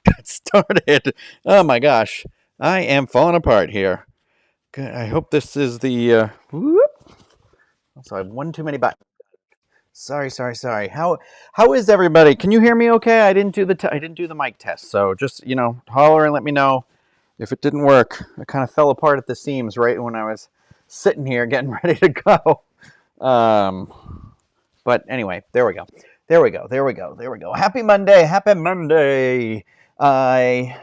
got started. Oh my gosh. I am falling apart here. Good. I hope this is the whoop. Also, I have one too many buttons. Sorry. How is everybody? Can you hear me okay? I didn't do the mic test. So just, holler and let me know if it didn't work. I kind of fell apart at the seams right when I was sitting here getting ready to go. But anyway, there we go. Happy Monday. I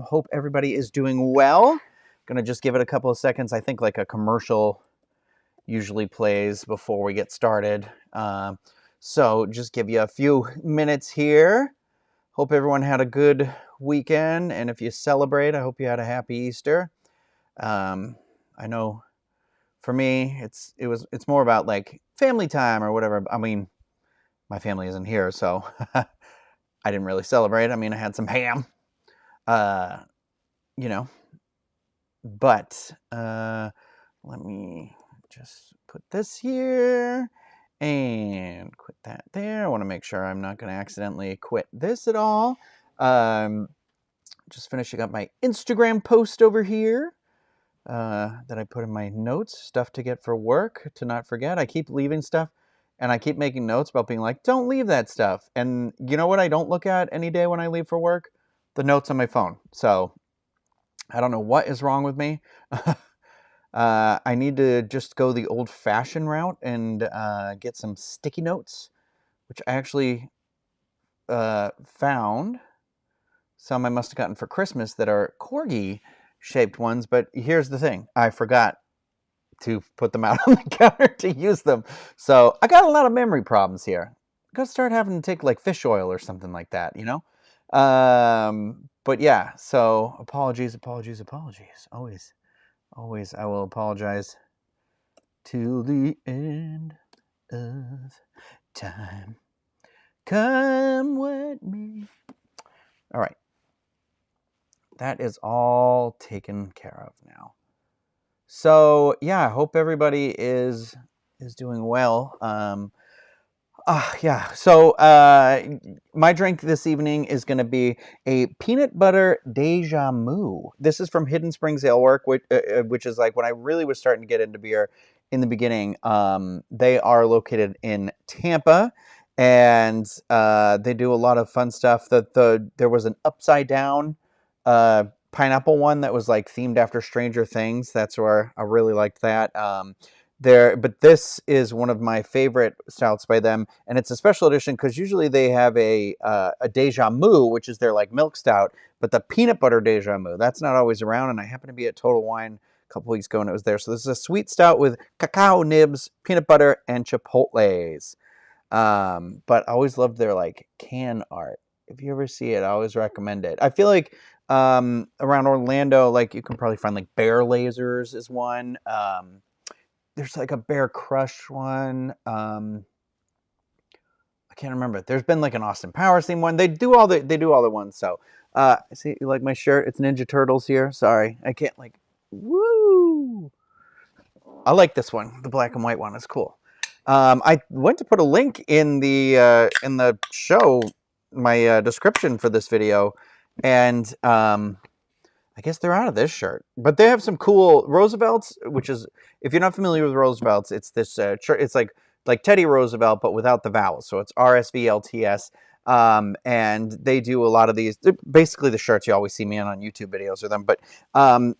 hope everybody is doing well. Gonna just give it a couple of seconds. I think like a commercial usually plays before we get started. So just give you a few minutes here. Hope everyone had a good weekend, and if you celebrate, I hope you had a happy Easter. I know for me, it's more about like family time or whatever. I mean, my family isn't here, so I didn't really celebrate. I mean, I had some ham, you know, but let me just put this here and quit that there. I want to make sure I'm not going to accidentally quit this at all. Just finishing up my Instagram post over here that I put in my notes, stuff to get for work, to not forget. I keep leaving stuff, and I keep making notes about being like, don't leave that stuff. And you know what I don't look at any day when I leave for work? The notes on my phone. So I don't know what is wrong with me. I need to just go the old-fashioned route and get some sticky notes, which I actually found some I must have gotten for Christmas that are corgi-shaped ones. But here's the thing. I forgot to put them out on the counter to use them. So I got a lot of memory problems here. I gotta start having to take like fish oil or something like that, But yeah, so apologies. Always I will apologize till the end of time. Come with me. All right. That is all taken care of now. So yeah, I hope everybody is doing well. Yeah. So my drink this evening is going to be a peanut butter Deja Mu. This is from Hidden Springs Ale Work, which is like when I really was starting to get into beer in the beginning. They are located in Tampa, and they do a lot of fun stuff. There was an upside down pineapple one that was like themed after Stranger Things. That's where I really liked that. But this is one of my favorite stouts by them, and it's a special edition because usually they have a Deja Mu, which is their like milk stout, but the peanut butter Deja Mu, that's not always around. And I happened to be at Total Wine a couple weeks ago and it was there. So this is a sweet stout with cacao nibs, peanut butter, and chipotles. But I always loved their like can art. If you ever see it, I always recommend it. I feel like around Orlando, like you can probably find like Bear Lasers is one. There's like a Bear Crush one. I can't remember. There's been like an Austin Powers theme one. They do all the ones. So see, you like my shirt? It's Ninja Turtles here. Sorry, I can't like. Woo! I like this one. The black and white one is cool. I went to put a link in the show, my description for this video, and I guess they're out of this shirt, but they have some cool Roosevelts, which is, if you're not familiar with Roosevelts, it's this it's like Teddy Roosevelt, but without the vowels. So it's RSVLTS. And they do a lot of these, basically the shirts you always see me on YouTube videos of them, but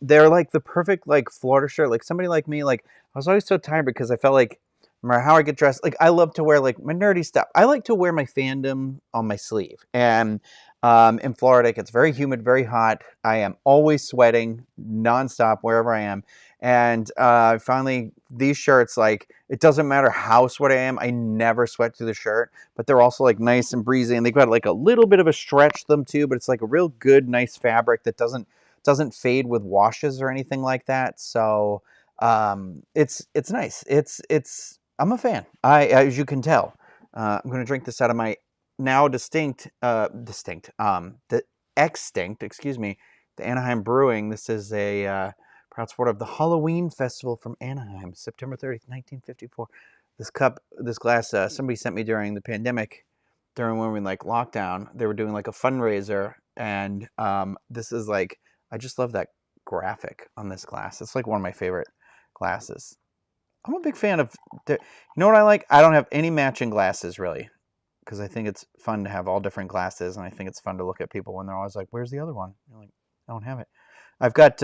they're like the perfect like Florida shirt. Like somebody like me, like I was always so tired because I felt like, no matter how I get dressed, like I love to wear like my nerdy stuff. I like to wear my fandom on my sleeve. And in Florida, it gets very humid, very hot. I am always sweating nonstop wherever I am. And finally, these shirts, like, it doesn't matter how sweaty I am, I never sweat through the shirt. But they're also like nice and breezy, and they've got like a little bit of a stretch to them too. But it's like a real good, nice fabric that doesn't fade with washes or anything like that. So it's nice. I'm a fan. As you can tell, I'm going to drink this out of my now the extinct, excuse me, the Anaheim Brewing. This is a proud supporter of the Halloween Festival from Anaheim, September 30th, 1954. This glass, somebody sent me during the pandemic, during when we were in like lockdown. They were doing like a fundraiser And this is like, I just love that graphic on this glass. It's like one of my favorite glasses. I'm a big fan of, you know what I like? I don't have any matching glasses really, because I think it's fun to have all different glasses, and I think it's fun to look at people when they're always like, "Where's the other one?" You're like, "I don't have it." I've got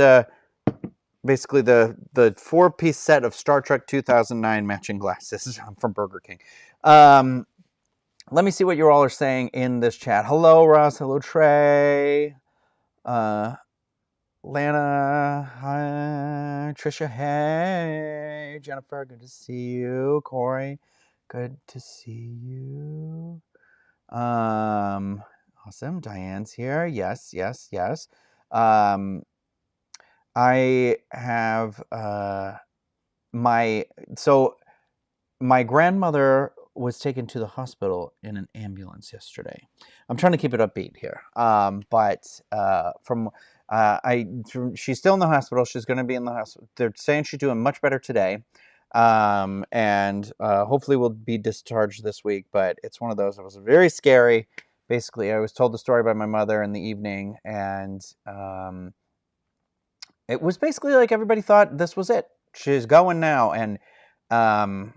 basically the 4-piece set of Star Trek 2009 matching glasses from Burger King. Let me see what you all are saying in this chat. Hello, Ross. Hello, Trey. Lana, hi. Trisha, hey. Jennifer, good to see you. Corey, good to see you. Awesome. Diane's here. Yes. I have my grandmother was taken to the hospital in an ambulance yesterday. I'm trying to keep it upbeat here. But she's still in the hospital. She's going to be in the hospital. They're saying she's doing much better today. And hopefully will be discharged this week, but it's one of those that was very scary. Basically, I was told the story by my mother in the evening, and it was basically like everybody thought this was it. She's going now, and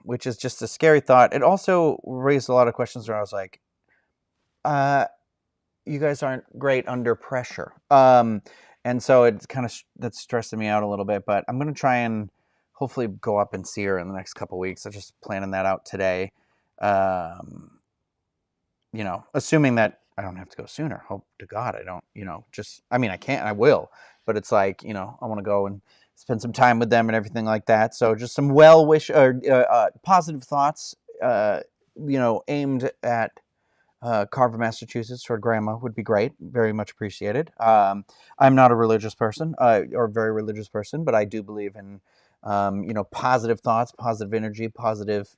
which is just a scary thought. It also raised a lot of questions where I was like, you guys aren't great under pressure. And so it kind of that's stressing me out a little bit, but I'm going to try and hopefully go up and see her in the next couple of weeks. I'm just planning that out today. Assuming that I don't have to go sooner. Hope to God I don't, I can't, I will, but it's like, I want to go and spend some time with them and everything like that. So just some positive thoughts, aimed at Carver, Massachusetts, or Grandma would be great. Very much appreciated. I'm not a religious person, or very religious person, but I do believe in, positive thoughts, positive energy, positive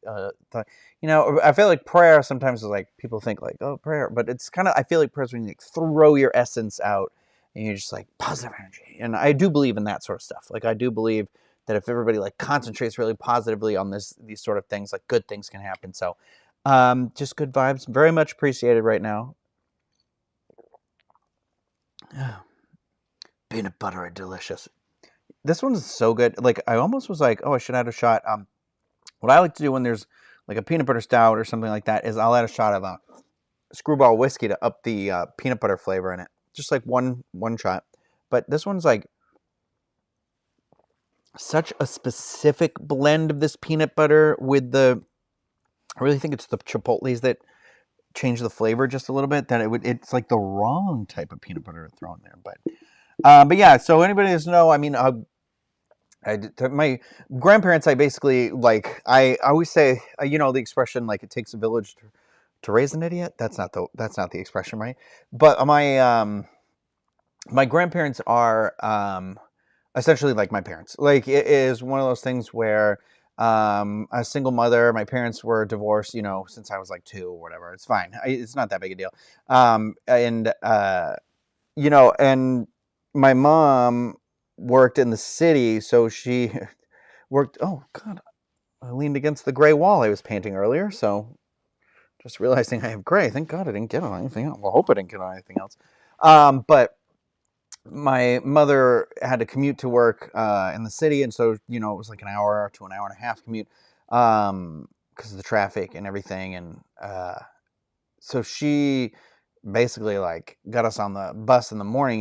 thought. I feel like prayer sometimes is like, people think like, oh, prayer, but it's kind of, I feel like prayer is when you like throw your essence out and you're just like positive energy. And I do believe in that sort of stuff. Like I do believe that if everybody like concentrates really positively on these sort of things, like good things can happen. So just good vibes. Very much appreciated right now. Peanut butter are delicious. This one is so good. Like I almost was like, oh, I should add a shot. What I like to do when there's like a peanut butter stout or something like that is I'll add a shot of Screwball whiskey to up the peanut butter flavor in it. Just like one shot. But this one's like such a specific blend of this peanut butter with I really think it's the chipotles that change the flavor just a little bit. It's like the wrong type of peanut butter to throw in there. But yeah. So anybody doesn't know, my grandparents, I basically like. I always say, the expression like it takes a village to raise an idiot. That's not the expression, right? But my grandparents are essentially like my parents. Like it is one of those things where a single mother. My parents were divorced, since I was like 2 or whatever. It's fine. It's not that big a deal. And my mom worked in the city, so she worked. Oh God, I leaned against the gray wall I was painting earlier. So just realizing I have gray. Thank God I didn't get on anything else. Well, I hope I didn't get on anything else. But my mother had to commute to work in the city, and so it was like an hour to an hour and a half commute because of the traffic and everything. And so she basically like got us on the bus in the morning.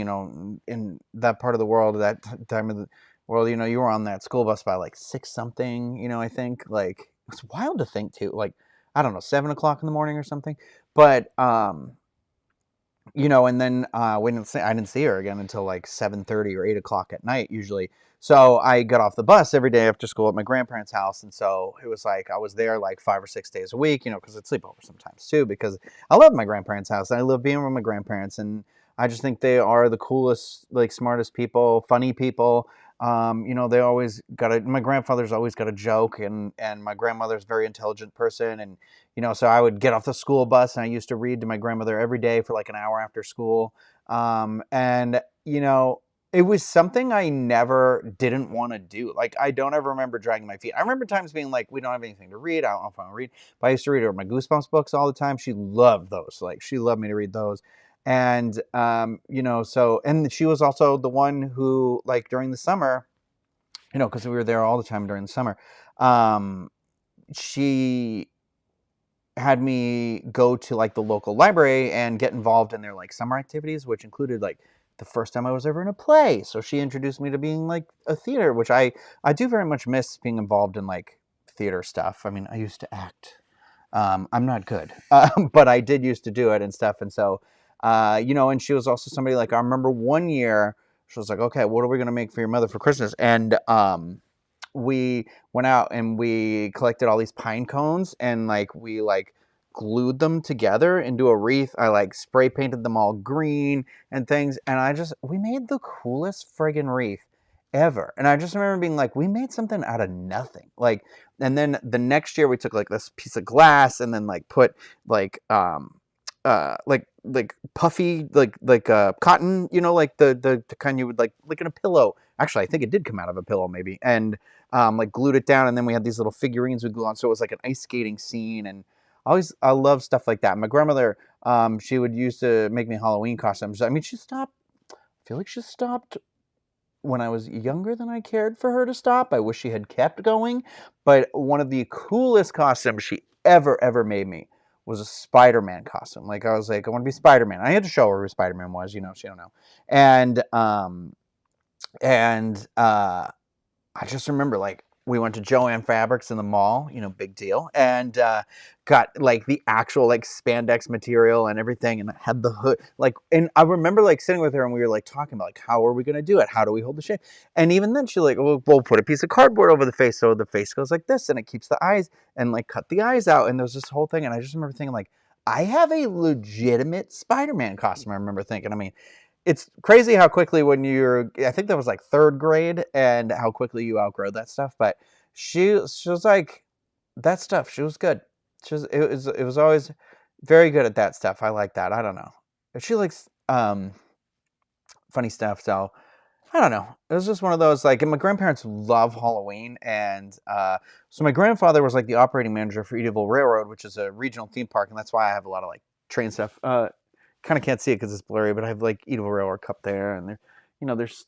In that part of the world, that time of the world, you were on that school bus by like 6 something. I think like it's wild to think too. Like I don't know, 7 o'clock in the morning or something. But and then I didn't see her again until like 7:30 or 8 o'clock at night usually. So I got off the bus every day after school at my grandparents' house, and so it was like I was there like 5 or 6 days a week, because I'd sleep over sometimes too, because I love my grandparents' house and I love being with my grandparents, and I just think they are the coolest, like smartest people, funny people. They always my grandfather's always got a joke, and my grandmother's a very intelligent person, and so I would get off the school bus and I used to read to my grandmother every day for like an hour after school. And it was something I never didn't want to do. Like I don't ever remember dragging my feet. I remember times being like, we don't have anything to read. I don't know if I want to read, but I used to read her my Goosebumps books all the time. She loved those. Like she loved me to read those. And so, and she was also the one who, like, during the summer, because we were there all the time during the summer, she had me go to, like, the local library and get involved in their, like, summer activities, which included, like, the first time I was ever in a play. So she introduced me to being, like, a theater, which I do very much miss being involved in, like, theater stuff. I mean, I used to act. I'm not good, but I did used to do it and stuff. And so, and she was also somebody, like, I remember one year she was like, okay, what are we going to make for your mother for Christmas? And we went out and we collected all these pine cones, and, like, we, like, glued them together into a wreath. I, like, spray painted them all green and things, and we made the coolest friggin' wreath ever. And I just remember being like, we made something out of nothing. Like, and then the next year we took, like, this piece of glass and then, like, put, like, like puffy, like cotton, like the kind you would, like in a pillow. Actually, I think it did come out of a pillow maybe, and like, glued it down, and then we had these little figurines we glue on, so it was like an ice skating scene. And I love stuff like that. My grandmother, she would used to make me Halloween costumes. I mean, I feel like she stopped when I was younger than I cared for her to stop. I wish she had kept going. But one of the coolest costumes she ever made me was a Spider-Man costume. Like, I was like, I want to be Spider-Man. I had to show her who Spider-Man was, she don't know. And I just remember, like, we went to Joann Fabrics in the mall, big deal, and got, like, the actual, like, spandex material and everything, and had the hood, like, and I remember, like, sitting with her and we were, like, talking about, like, how are we going to do it? How do we hold the shape? And even then she, like, we'll put a piece of cardboard over the face so the face goes like this and it keeps the eyes, and, like, cut the eyes out. And there was this whole thing, and I just remember thinking, like, I have a legitimate Spider-Man costume. I remember thinking, I mean, it's crazy how quickly I think that was, like, third grade, and how quickly you outgrow that stuff. But she was like, that stuff, she was good. It was always very good at that stuff. I like that. I don't know. She likes funny stuff, so I don't know. It was just one of those, like, and my grandparents love Halloween, and so my grandfather was, like, the operating manager for Edaville Railroad, which is a regional theme park, and that's why I have a lot of, like, train stuff. Kind of can't see it because it's blurry, but I have, like, Edaville Railroad Cup there, and there's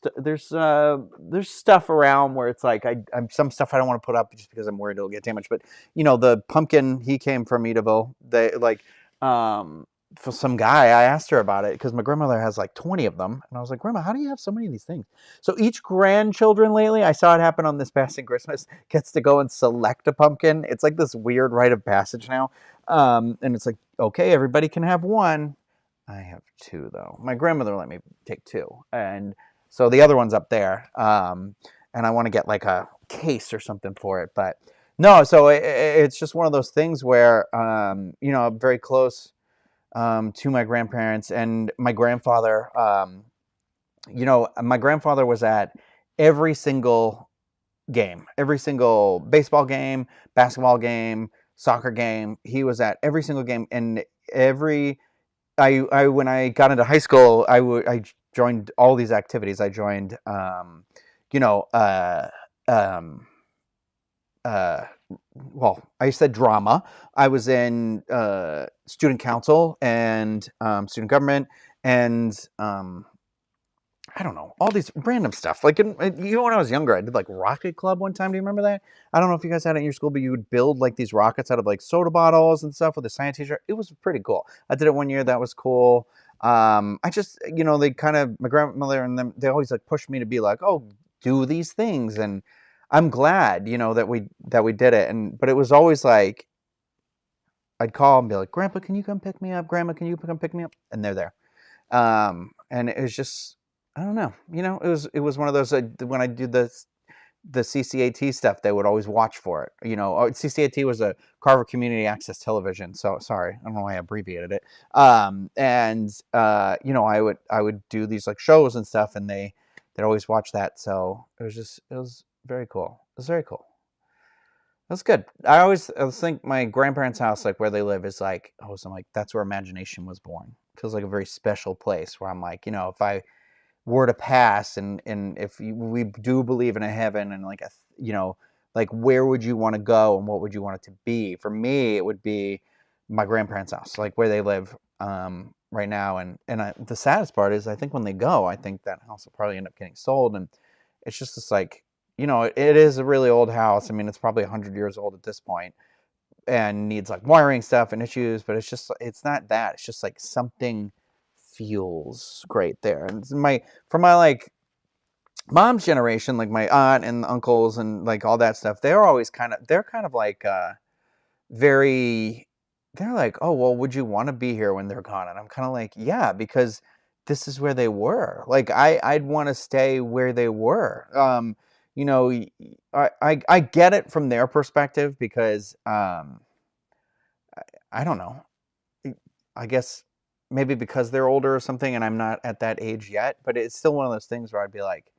stuff around where it's like, I'm some stuff I don't want to put up just because I'm worried it'll get damaged. But the pumpkin, he came from Edaville. They, like, for some guy, I asked her about it because my grandmother has, like, 20 of them, and I was like, Grandma, how do you have so many of these things? So each grandchildren lately, I saw it happen on this past Christmas, gets to go and select a pumpkin. It's like this weird rite of passage now, and it's like, okay, everybody can have one. I have two, though. My grandmother let me take two, and so the other one's up there. And I want to get, like, a case or something for it, but no. So it's just one of those things where I'm very close to my grandparents and my grandfather. My grandfather was at every single game, every single baseball game, basketball game, soccer game. He was at every single game, and I when I got into high school, I joined all these activities. I joined, well, I said drama. I was in student council and student government, and I don't know, all these random stuff. Like, even when I was younger, I did, like, rocket club one time. Do you remember that? I don't know if you guys had it in your school, but you would build, like, these rockets out of, like, soda bottles and stuff with a science teacher. It was pretty cool. I did it one year. That was cool. I just, they kind of, my grandmother and them, they always, like, pushed me to be like, oh, do these things. And I'm glad, that we did it. But it was always like, I'd call and be like, Grandpa, can you come pick me up? Grandma, can you come pick me up? And they're there. And it was just, I don't know. It was one of those, when I did the CCAT stuff, they would always watch for it. CCAT was a Carver Community Access Television. So sorry, I don't know why I abbreviated it. I would do these, like, shows and stuff, and they'd always watch that. So it was very cool. It was very cool. That's good. I always think my grandparents' house, like, where they live, is like, I'm like, that's where imagination was born. It feels like a very special place where I'm like, if I were to pass, and if we do believe in a heaven, and, like, like, where would you want to go and what would you want it to be? For me, it would be my grandparents' house, like, where they live. right now, and the saddest part is I think when they go, I think that house will probably end up getting sold, and it's just this like, it is a really old house. I mean, it's probably 100 years old at this point, and needs like wiring stuff and issues, but it's not that. It's just like something feels great there. And for my like mom's generation, like my aunt and uncles and like all that stuff, they're kind of like very they're like, "Oh, well, would you want to be here when they're gone?" And I'm kind of like, "Yeah, because this is where they were. Like I'd want to stay where they were." You know, I get it from their perspective because I don't know. I guess maybe because they're older or something and I'm not at that age yet, but it's still one of those things where I'd be like,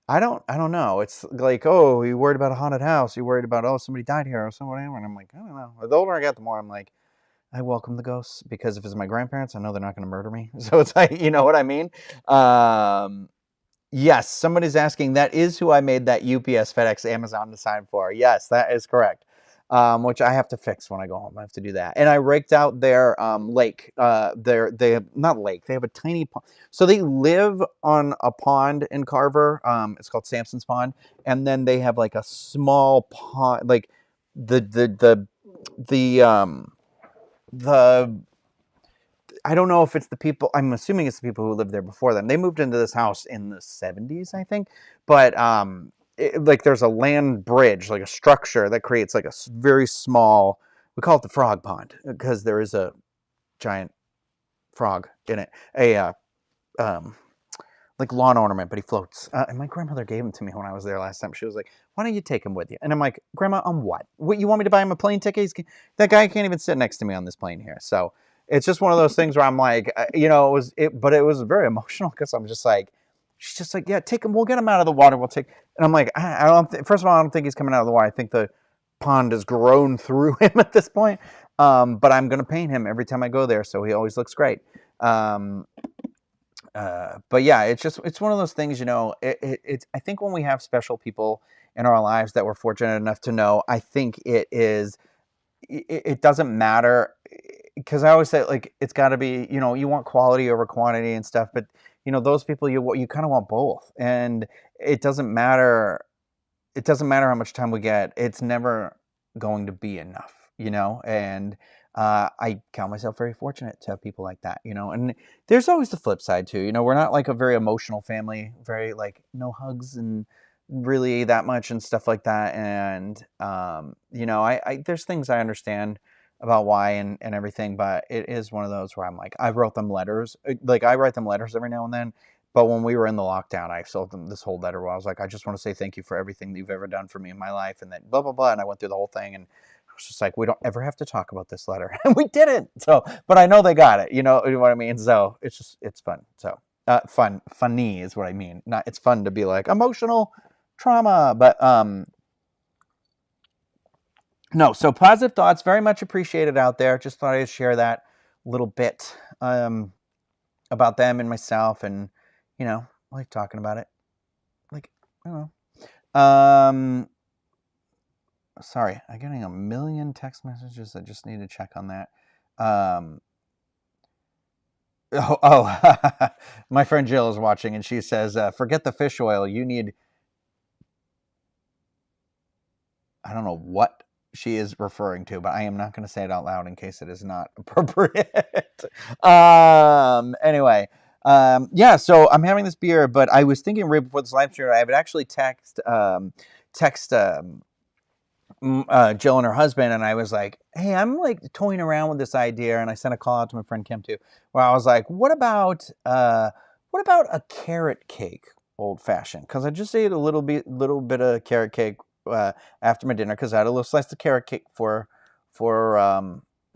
I don't know. It's like, oh, you worried about a haunted house? You worried about, oh, somebody died here or somebody? And I'm like, I don't know. The older I get, the more I'm like, I welcome the ghosts, because if it's my grandparents, I know they're not going to murder me. So it's like, you know what I mean? Yes, somebody's asking. That is who I made that UPS, FedEx, Amazon sign for. Yes, that is correct. Which I have to fix when I go home. I have to do that. And I raked out their lake. They have not lake. They have a tiny pond. So they live on a pond in Carver. It's called Simpsons Pond, and then they have like a small pond, like the the I don't know if it's the people. I'm assuming it's the people who lived there before them. They moved into this house in the 70s, I think. But like there's a land bridge, like a structure that creates like a very small. We call it the frog pond because there is a giant frog in it. Um, like lawn ornament, but he floats. And my grandmother gave him to me when I was there last time. She was like, "Why don't you take him with you?" And I'm like, "Grandma, on what? What, you want me to buy him a plane ticket? That guy can't even sit next to me on this plane here." So it's just one of those things where I'm like, but it was very emotional because I'm just like, she's just like, "Yeah, take him. We'll get him out of the water. We'll take." And I'm like, I don't. First of all, I don't think he's coming out of the water. I think the pond has grown through him at this point. But I'm gonna paint him every time I go there, so he always looks great. Um, but yeah, it's one of those things, it's I think when we have special people in our lives that we're fortunate enough to know, I think it doesn't matter, because I always say, like, it's got to be, you want quality over quantity and stuff, but those people, you kind of want both, and it doesn't matter. It doesn't matter how much time we get. It's never going to be enough, and I count myself very fortunate to have people like that, and there's always the flip side too. We're not like a very emotional family, very like no hugs and really that much and stuff like that. And, I there's things I understand about why and everything, but it is one of those where I'm like, I wrote them letters. Like I write them letters every now and then. But when we were in the lockdown, I sold them this whole letter where I was like, I just want to say thank you for everything that you've ever done for me in my life, and that blah, blah, blah. And I went through the whole thing, and I was just like, we don't ever have to talk about this letter. And we didn't. So, but I know they got it. You know what I mean? So it's fun. So, funny is what I mean. Not, it's fun to be like emotional trauma, but, no. So positive thoughts, very much appreciated out there. Just thought I'd share that little bit, about them and myself, and I like talking about it. Like, I don't know. Sorry, I'm getting a million text messages. I just need to check on that. My friend Jill is watching, and she says, "Forget the fish oil. You need." I don't know what she is referring to, but I am not going to say it out loud in case it is not appropriate. Anyway, yeah, so I'm having this beer, but I was thinking right before this live stream, I would actually text Jill and her husband, and I was like, hey, I'm like toying around with this idea, and I sent a call out to my friend Kim too, where I was like, what about a carrot cake old fashioned? Because I just ate a little bit of carrot cake after my dinner, because I had a little slice of carrot cake for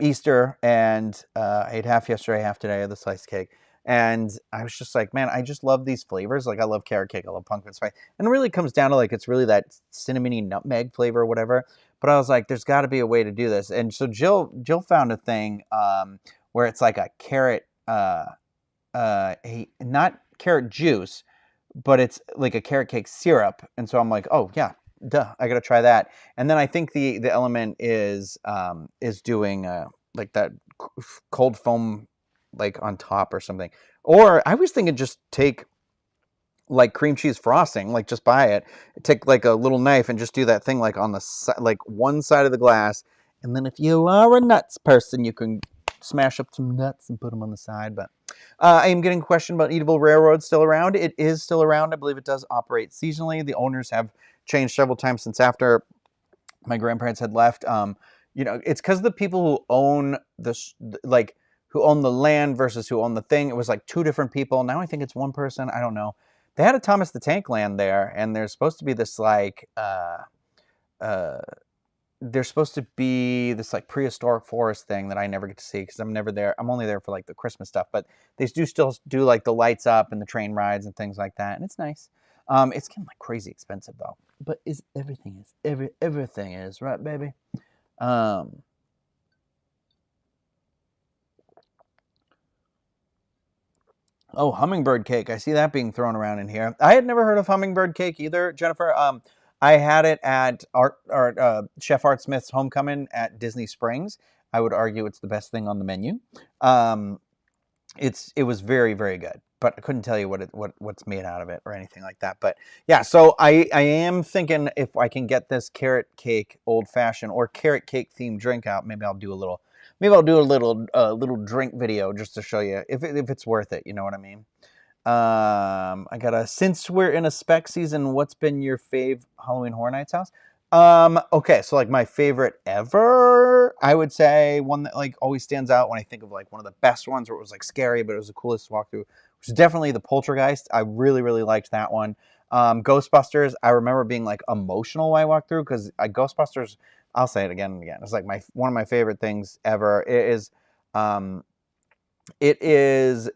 Easter, and I ate half yesterday, half today of the sliced cake. And I was just like, man, I just love these flavors. Like, I love carrot cake, I love pumpkin spice. And it really comes down to, like, it's really that cinnamony nutmeg flavor or whatever. But I was like, there's got to be a way to do this. And so Jill found a thing where it's like a carrot, not carrot juice, but it's like a carrot cake syrup. And so I'm like, oh, yeah, duh, I got to try that. And then I think the element is doing like that cold foam like on top or something. Or I was thinking just take like cream cheese frosting, like just buy it, take like a little knife and just do that thing like on the like one side of the glass, and then if you are a nuts person, you can smash up some nuts and put them on the side. But I am getting a question about Eatable Railroad still around. It is still around. I believe it does operate seasonally. The owners have changed several times since after my grandparents had left. It's because the people who own this, like who own the land versus who own the thing, it was like two different people. Now I think it's one person. I don't know. They had a Thomas the Tank land there, and there's supposed to be this like there's supposed to be this like prehistoric forest thing that I never get to see because I'm never there. I'm only there for like the Christmas stuff, but they do still do like the lights up and the train rides and things like that, and it's nice. It's getting like crazy expensive though, but everything is right, baby. Oh, hummingbird cake. I see that being thrown around in here. I had never heard of hummingbird cake either, Jennifer. I had it at Chef Art Smith's Homecoming at Disney Springs. I would argue it's the best thing on the menu. It was very, very good, but I couldn't tell you what's made out of it or anything like that. But yeah, so I am thinking if I can get this carrot cake old fashioned or carrot cake themed drink out, maybe I'll do a little little drink video just to show you if it's worth it. You know what I mean? I got since we're in a spec season, what's been your fave Halloween Horror Nights house? Okay, so like my favorite ever, I would say one that like always stands out when I think of like one of the best ones where it was like scary, but it was the coolest to walk through, which is definitely the Poltergeist. I really, really liked that one. Ghostbusters, I remember being like emotional when I walked through because Ghostbusters, I'll say it again and again. It's like one of my favorite things ever. It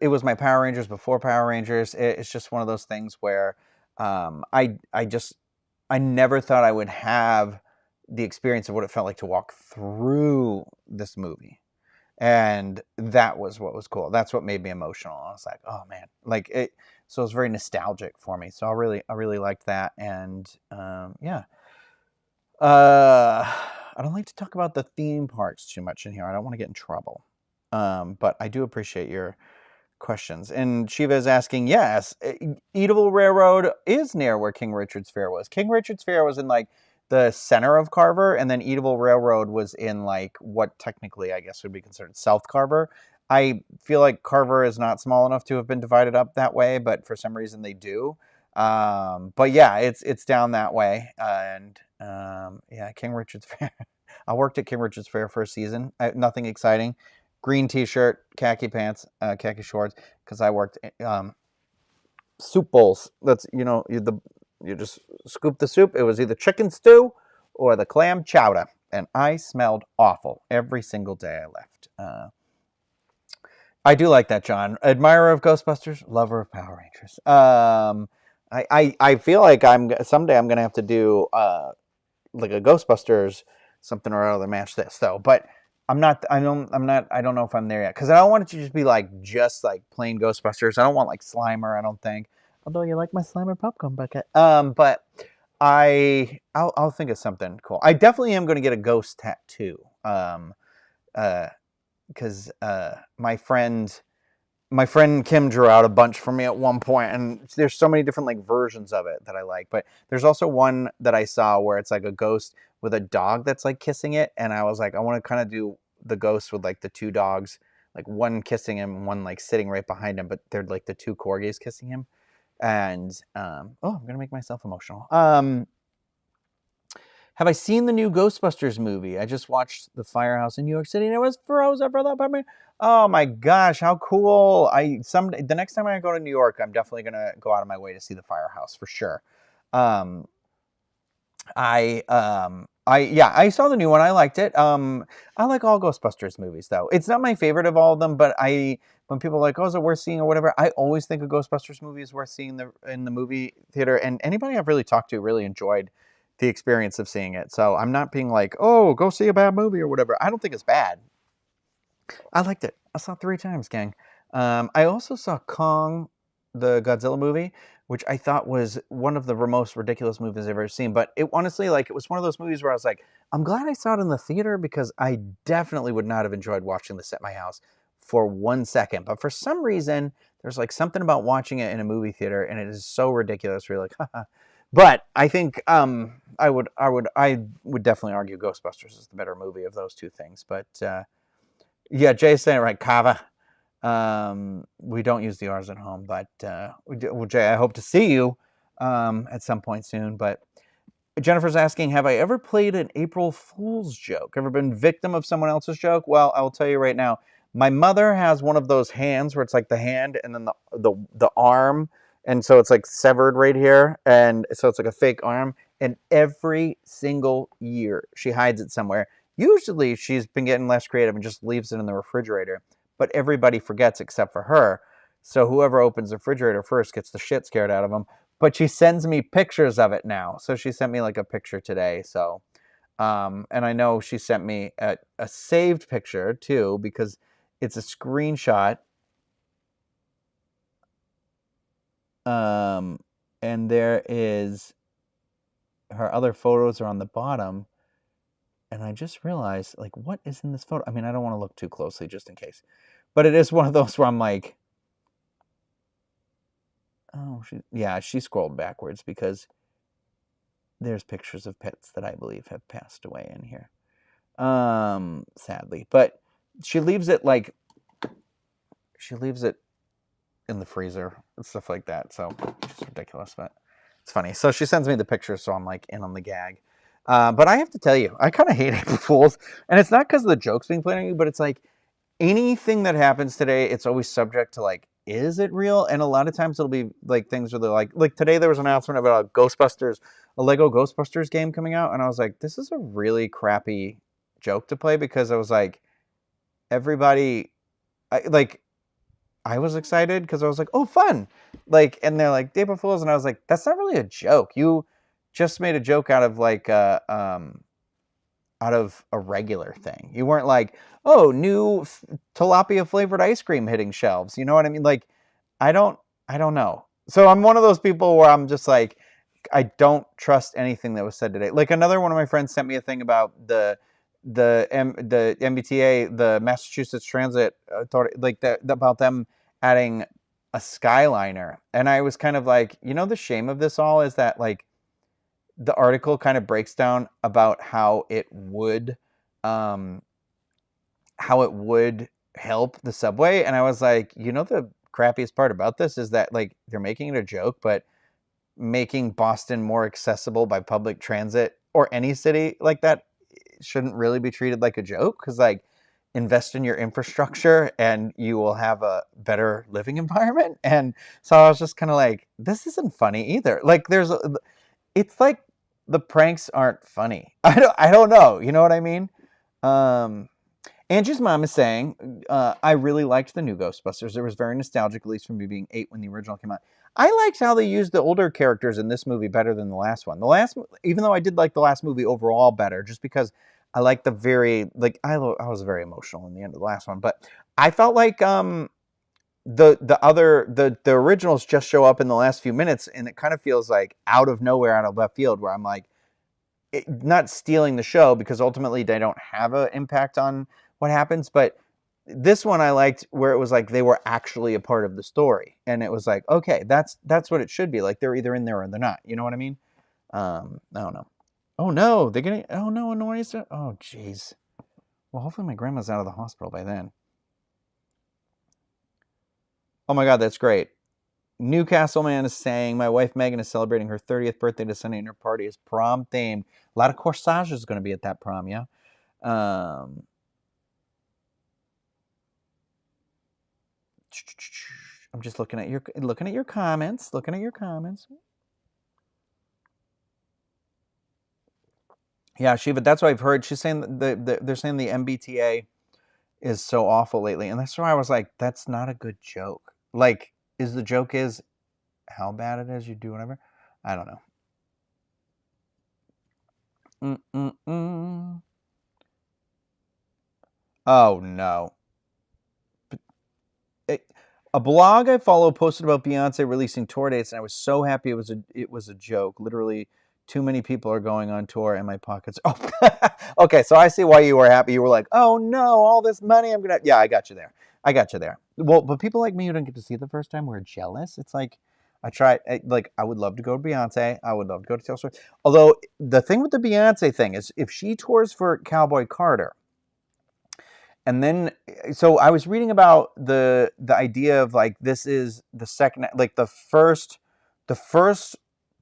was my Power Rangers before Power Rangers. It's just one of those things where I never thought I would have the experience of what it felt like to walk through this movie. And that was what was cool. That's what made me emotional. I was like, oh man, like it. So it was very nostalgic for me. So I really liked that. And yeah. I don't like to talk about the theme parks too much in here. I don't want to get in trouble. But I do appreciate your questions. And Shiva is asking, yes, Eatable Railroad is near where King Richard's Fair was. King Richard's Fair was in like the center of Carver, and then Eatable Railroad was in like what technically I guess would be considered South Carver. I feel like Carver is not small enough to have been divided up that way, but for some reason they do. But yeah, it's down that way. Yeah, King Richard's Fair. I worked at King Richard's Fair for a season. Nothing exciting. Green t-shirt, khaki pants, khaki shorts, because I worked soup bowls. That's, you just scoop the soup. It was either chicken stew or the clam chowder, and I smelled awful every single day I left. I do like that, John. Admirer of Ghostbusters, lover of Power Rangers. I feel like someday I'm gonna have to do like a Ghostbusters something or other match this though, but. I don't know if I'm there yet because I don't want it to just be like plain Ghostbusters. I don't want like Slimer. I don't think, although you like my Slimer popcorn bucket. But I'll think of something cool. I definitely am going to get a ghost tattoo. Because my friend Kim drew out a bunch for me at one point, and there's so many different like versions of it that I like. But there's also one that I saw where it's like a ghost with a dog that's like kissing it, and I was like, I want to kind of do the ghost with like the two dogs, like one kissing him, one like sitting right behind him, but they're like the two corgis kissing him. And I'm gonna make myself emotional. Have I seen the new Ghostbusters movie? I just watched The Firehouse in New York City, and it was frozen for that part. Oh my gosh, how cool! The next time I go to New York, I'm definitely gonna go out of my way to see The Firehouse for sure. I saw the new one. I liked it. I like all Ghostbusters movies though. It's not my favorite of all of them, but when people are like, oh, is it worth seeing or whatever, I always think a Ghostbusters movie is worth seeing in the movie theater. And anybody I've really talked to really enjoyed the experience of seeing it. So I'm not being like, oh, go see a bad movie or whatever. I don't think it's bad. I liked it. I saw it 3 times, gang. I also saw Kong, the Godzilla movie, which I thought was one of the most ridiculous movies I've ever seen. But it honestly, like, it was one of those movies where I was like, I'm glad I saw it in the theater because I definitely would not have enjoyed watching this at my house for 1 second. But for some reason, there's like something about watching it in a movie theater, and it is so ridiculous. You're like, haha. But I think I would definitely argue Ghostbusters is the better movie of those two things. But yeah, Jay's saying it right, Kava. We don't use the R's at home, but well, Jay, I hope to see you at some point soon. But Jennifer's asking, have I ever played an April Fool's joke? Ever been victim of someone else's joke? Well, I'll tell you right now. My mother has one of those hands where it's like the hand and then the arm, and so it's like severed right here, and so it's like a fake arm. And every single year, she hides it somewhere. Usually, she's been getting less creative and just leaves it in the refrigerator. But everybody forgets except for her. So whoever opens the refrigerator first gets the shit scared out of them. But she sends me pictures of it now. So she sent me like a picture today. So, and I know she sent me a saved picture too, because it's a screenshot. And there is, her other photos are on the bottom. And I just realized, like, what is in this photo? I mean, I don't want to look too closely just in case. But it is one of those where I'm like, oh, she scrolled backwards because there's pictures of pets that I believe have passed away in here. Sadly. But she leaves it in the freezer and stuff like that. So it's just ridiculous, but it's funny. So she sends me the picture, so I'm like in on the gag. But I have to tell you, I kind of hate April Fools. And it's not because of the jokes being played on you, but it's like anything that happens today, it's always subject to like, is it real? And a lot of times it'll be like things where they're like today there was an announcement about a Lego Ghostbusters game coming out. And I was like, this is a really crappy joke to play, because I was like, everybody, I was excited because I was like, oh, fun. Like, and they're like, April Fools. And I was like, that's not really a joke. You just made a joke out of like, out of a regular thing. You weren't like, oh, new tilapia flavored ice cream hitting shelves. You know what I mean? Like, I don't know. So I'm one of those people where I'm just like, I don't trust anything that was said today. Like, another one of my friends sent me a thing about the MBTA, the Massachusetts Transit Authority, like that, about them adding a Skyliner. And I was kind of like, the shame of this all is that like the article kind of breaks down about how it would help the subway. And I was like, the crappiest part about this is that like they're making it a joke, but making Boston more accessible by public transit, or any city like that, shouldn't really be treated like a joke, because like, invest in your infrastructure and you will have a better living environment. And so I was just kind of like, this isn't funny either. Like, it's like the pranks aren't funny. I don't know. You know what I mean? Angie's mom is saying, I really liked the new Ghostbusters. It was very nostalgic, at least for me being 8 when the original came out. I liked how they used the older characters in this movie better than the last one. Even though I did like the last movie overall better, just because I like I was very emotional in the end of the last one, but I felt like the originals just show up in the last few minutes, and it kind of feels like out of nowhere, out of left field, where I'm like, not stealing the show, because ultimately they don't have an impact on what happens, but this one I liked where it was like they were actually a part of the story, and it was like, okay, that's what it should be. Like, they're either in there or they're not. You know what I mean? I don't know. Oh no, oh no, a noise. Oh jeez. Well, hopefully my grandma's out of the hospital by then. Oh my God, that's great. Newcastle man is saying, my wife Megan is celebrating her 30th birthday this Sunday, and her party is prom themed. A lot of corsage is going to be at that prom, yeah. I'm just looking at your comments. Yeah, Shiva, that's what I've heard. She's saying they're saying the MBTA is so awful lately, and that's why I was like, that's not a good joke. Like, the joke is how bad it is, you do whatever? I don't know. Oh no. A blog I follow posted about Beyonce releasing tour dates, and I was so happy it was a joke. Literally, too many people are going on tour, and my pockets. Oh, okay. So I see why you were happy. You were like, "Oh no, all this money! I'm gonna." Yeah, I got you there. I got you there. Well, but people like me who didn't get to see it the first time were jealous. It's like I would love to go to Beyonce. I would love to go to Taylor Swift. Although the thing with the Beyonce thing is, if she tours for Cowboy Carter, and then so I was reading about the idea of like this is the second, like the first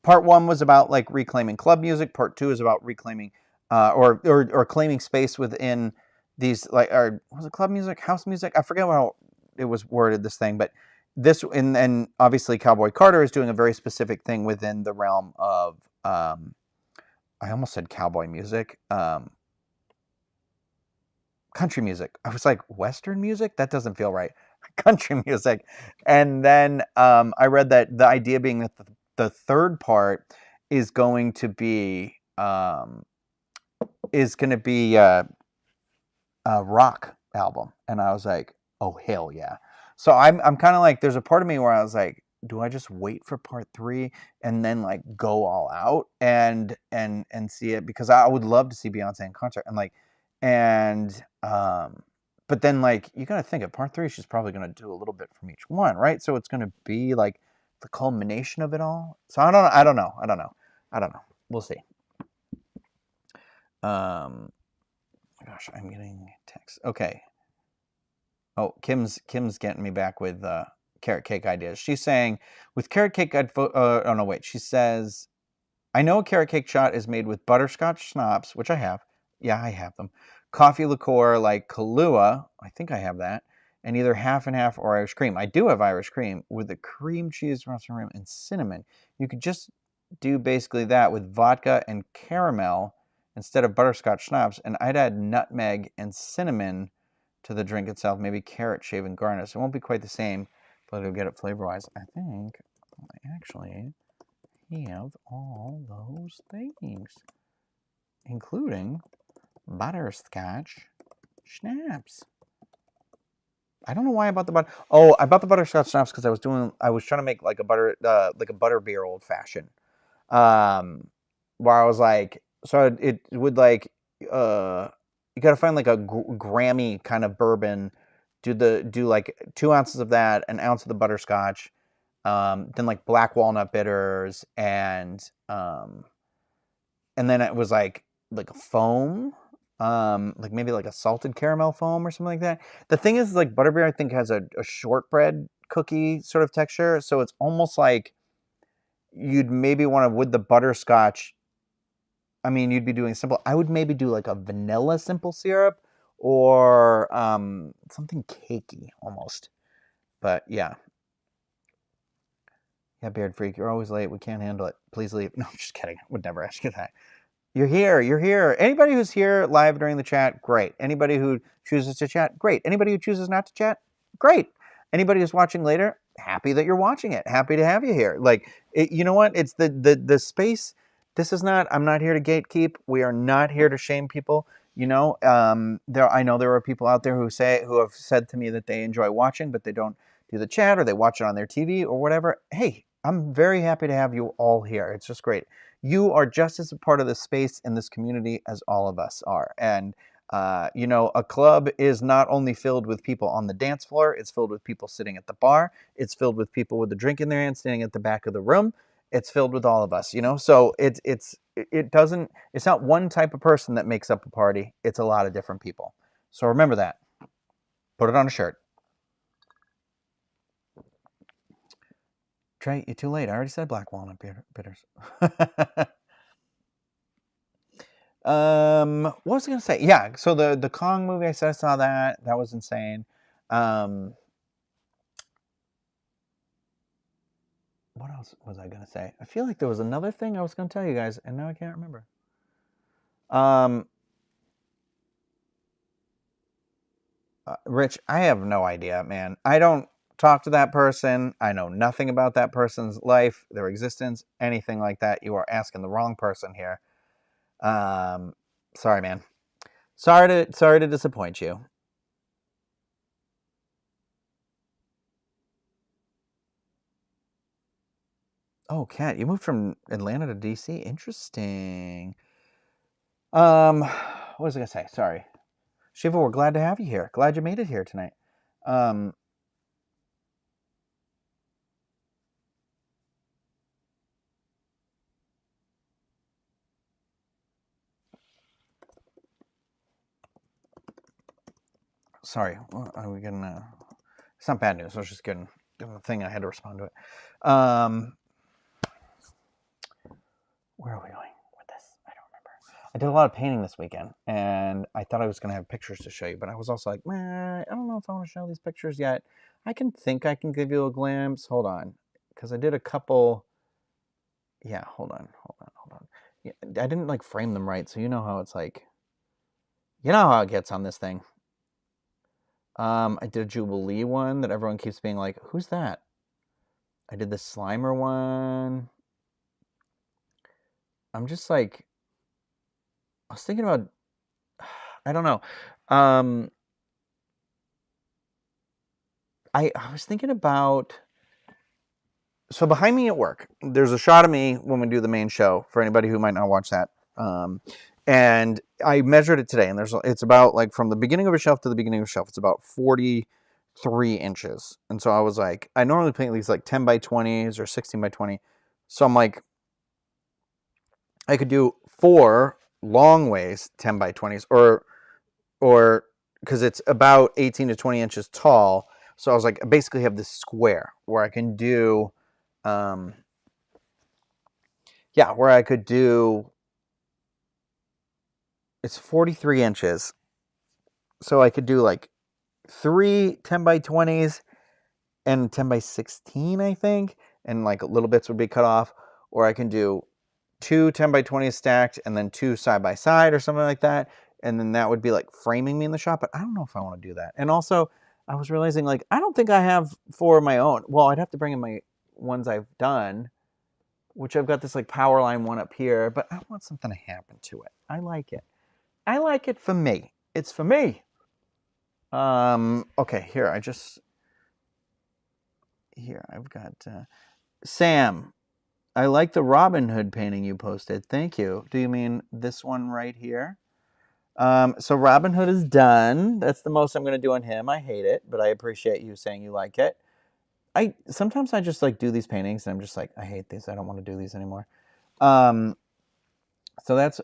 part one was about like reclaiming club music. Part two is about reclaiming or claiming space within these, like, or was it club music, house music? I forget how it was worded, this thing, but this, and obviously Cowboy Carter is doing a very specific thing within the realm of I almost said cowboy music. Country music. I was like, Western music? That doesn't feel right. Country music. And then I read that the idea being that the third part is going to be a rock album. And I was like, oh hell yeah. So I'm kind of like, there's a part of me where I was like, do I just wait for part three and then like go all out and see it? Because I would love to see Beyonce in concert, and like, and but then like you got to think of part three, she's probably going to do a little bit from each one, right? So it's going to be like the culmination of it all. So I don't know. We'll see. Gosh, I'm getting texts. Okay. Oh, Kim's getting me back with carrot cake ideas. She's saying, with carrot cake, oh no, wait. She says, I know a carrot cake shot is made with butterscotch schnapps, which I have. Yeah, I have them. Coffee liqueur like Kahlua, I think I have that, and either half and half or Irish cream. I do have Irish cream with the cream cheese, frosting rim, and cinnamon. You could just do basically that with vodka and caramel instead of butterscotch schnapps, and I'd add nutmeg and cinnamon to the drink itself, maybe carrot shave and garnish. It won't be quite the same, but it'll get it flavor-wise. I think I actually have all those things, including butterscotch schnapps. I don't know why I bought the butter. Oh, I bought the butterscotch schnapps because I was trying to make like a butterbeer old fashioned. Where I was like, so it would like you got to find like a Grammy kind of bourbon. Do like 2 ounces of that, an ounce of the butterscotch, then like black walnut bitters, and then it was like a foam, like maybe like a salted caramel foam or something like that. The thing is, like, butterbeer I think has a shortbread cookie sort of texture, so it's almost like you'd maybe want to, with the butterscotch, I mean, you'd be doing simple. I would maybe do like a vanilla simple syrup or something cakey almost. But yeah. Yeah, Beard Freak, you're always late. We can't handle it. Please leave. No, I'm just kidding. I would never ask you that. You're here. Anybody who's here live during the chat, great. Anybody who chooses to chat, great. Anybody who chooses not to chat, great. Anybody who's watching later, happy that you're watching it. Happy to have you here. Like, you know what? It's the space. This is not, I'm not here to gatekeep. We are not here to shame people. You know, I know there are people out there who have said to me that they enjoy watching, but they don't do the chat, or they watch it on their TV or whatever. Hey, I'm very happy to have you all here. It's just great. You are just as a part of this space in this community as all of us are. And, you know, a club is not only filled with people on the dance floor, it's filled with people sitting at the bar. It's filled with people with a drink in their hand standing at the back of the room. It's filled with all of us, you know? So it's not one type of person that makes up a party. It's a lot of different people. So remember that. Put it on a shirt. Trey, you're too late. I already said black walnut bitters. What was I gonna say? Yeah, so the Kong movie, I said I saw that. That was insane. What else was I gonna say? I feel like there was another thing I was gonna tell you guys, and now I can't remember. Rich, I have no idea, man. I don't talk to that person. I know nothing about that person's life, their existence, anything like that. You are asking the wrong person here. Sorry, man. Sorry to disappoint you. Oh, Kat, you moved from Atlanta to DC. Interesting. What was I gonna say? Sorry. Shiva, we're glad to have you here. Glad you made it here tonight. Um, sorry, what are we getting? It's not bad news. I was just getting the thing. I had to respond to it. Where are we going with this? I don't remember. I did a lot of painting this weekend, and I thought I was going to have pictures to show you, but I was also like, man, I don't know if I want to show these pictures yet. I can give you a glimpse. Hold on, because I did a couple. Yeah, hold on. Yeah, I didn't like frame them right, so you know how it's like. You know how it gets on this thing. I did a Jubilee one that everyone keeps being like, who's that? I did the Slimer one. I'm just like, I was thinking about, I don't know. I was thinking about, so behind me at work, there's a shot of me when we do the main show, for anybody who might not watch that. And I measured it today, and it's about, like, from the beginning of a shelf to the beginning of a shelf, it's about 43 inches. And so I was like, I normally paint these like 10 by 20s or 16 by 20. So I'm like, I could do 4 long ways 10 by 20s, or because it's about 18 to 20 inches tall. So I was like, I basically have this square where I can do, where I could do, it's 43 inches. So I could do like 3 10 by 20s and 10 by 16, I think. And like little bits would be cut off. Or I can do 2 10 by 20s stacked and then 2 side by side or something like that. And then that would be like framing me in the shot. But I don't know if I want to do that. And also, I was realizing, like, I don't think I have 4 of my own. Well, I'd have to bring in my ones I've done, which I've got this like power line one up here. But I want something to happen to it. I like it. I like it for me. It's for me. Okay, here, I've got Sam. I like the Robin Hood painting you posted. Thank you. Do you mean this one right here? So Robin Hood is done. That's the most I'm going to do on him. I hate it, but I appreciate you saying you like it. Sometimes I just like do these paintings and I'm just like, I hate these. I don't want to do these anymore. So that's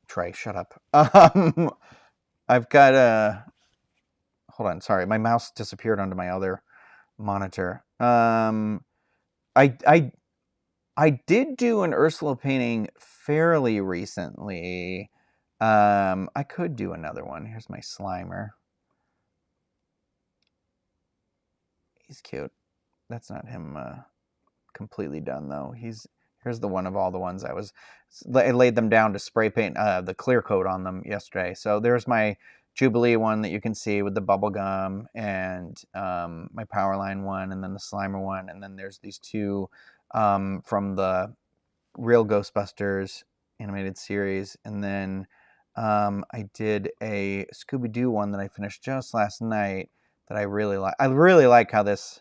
Trey, shut up. I've got hold on, sorry, my mouse disappeared onto my other monitor. I did do an Ursula painting fairly recently. I could do another one. Here's my Slimer. He's cute. That's not him completely done though. Here's the one of all the ones I laid them down to spray paint the clear coat on them yesterday. So there's my Jubilee one that you can see with the bubble gum, and my Powerline one, and then the Slimer one, and then there's these 2 from the real Ghostbusters animated series, and then I did a Scooby-Doo one that I finished just last night that I really like. I really like how this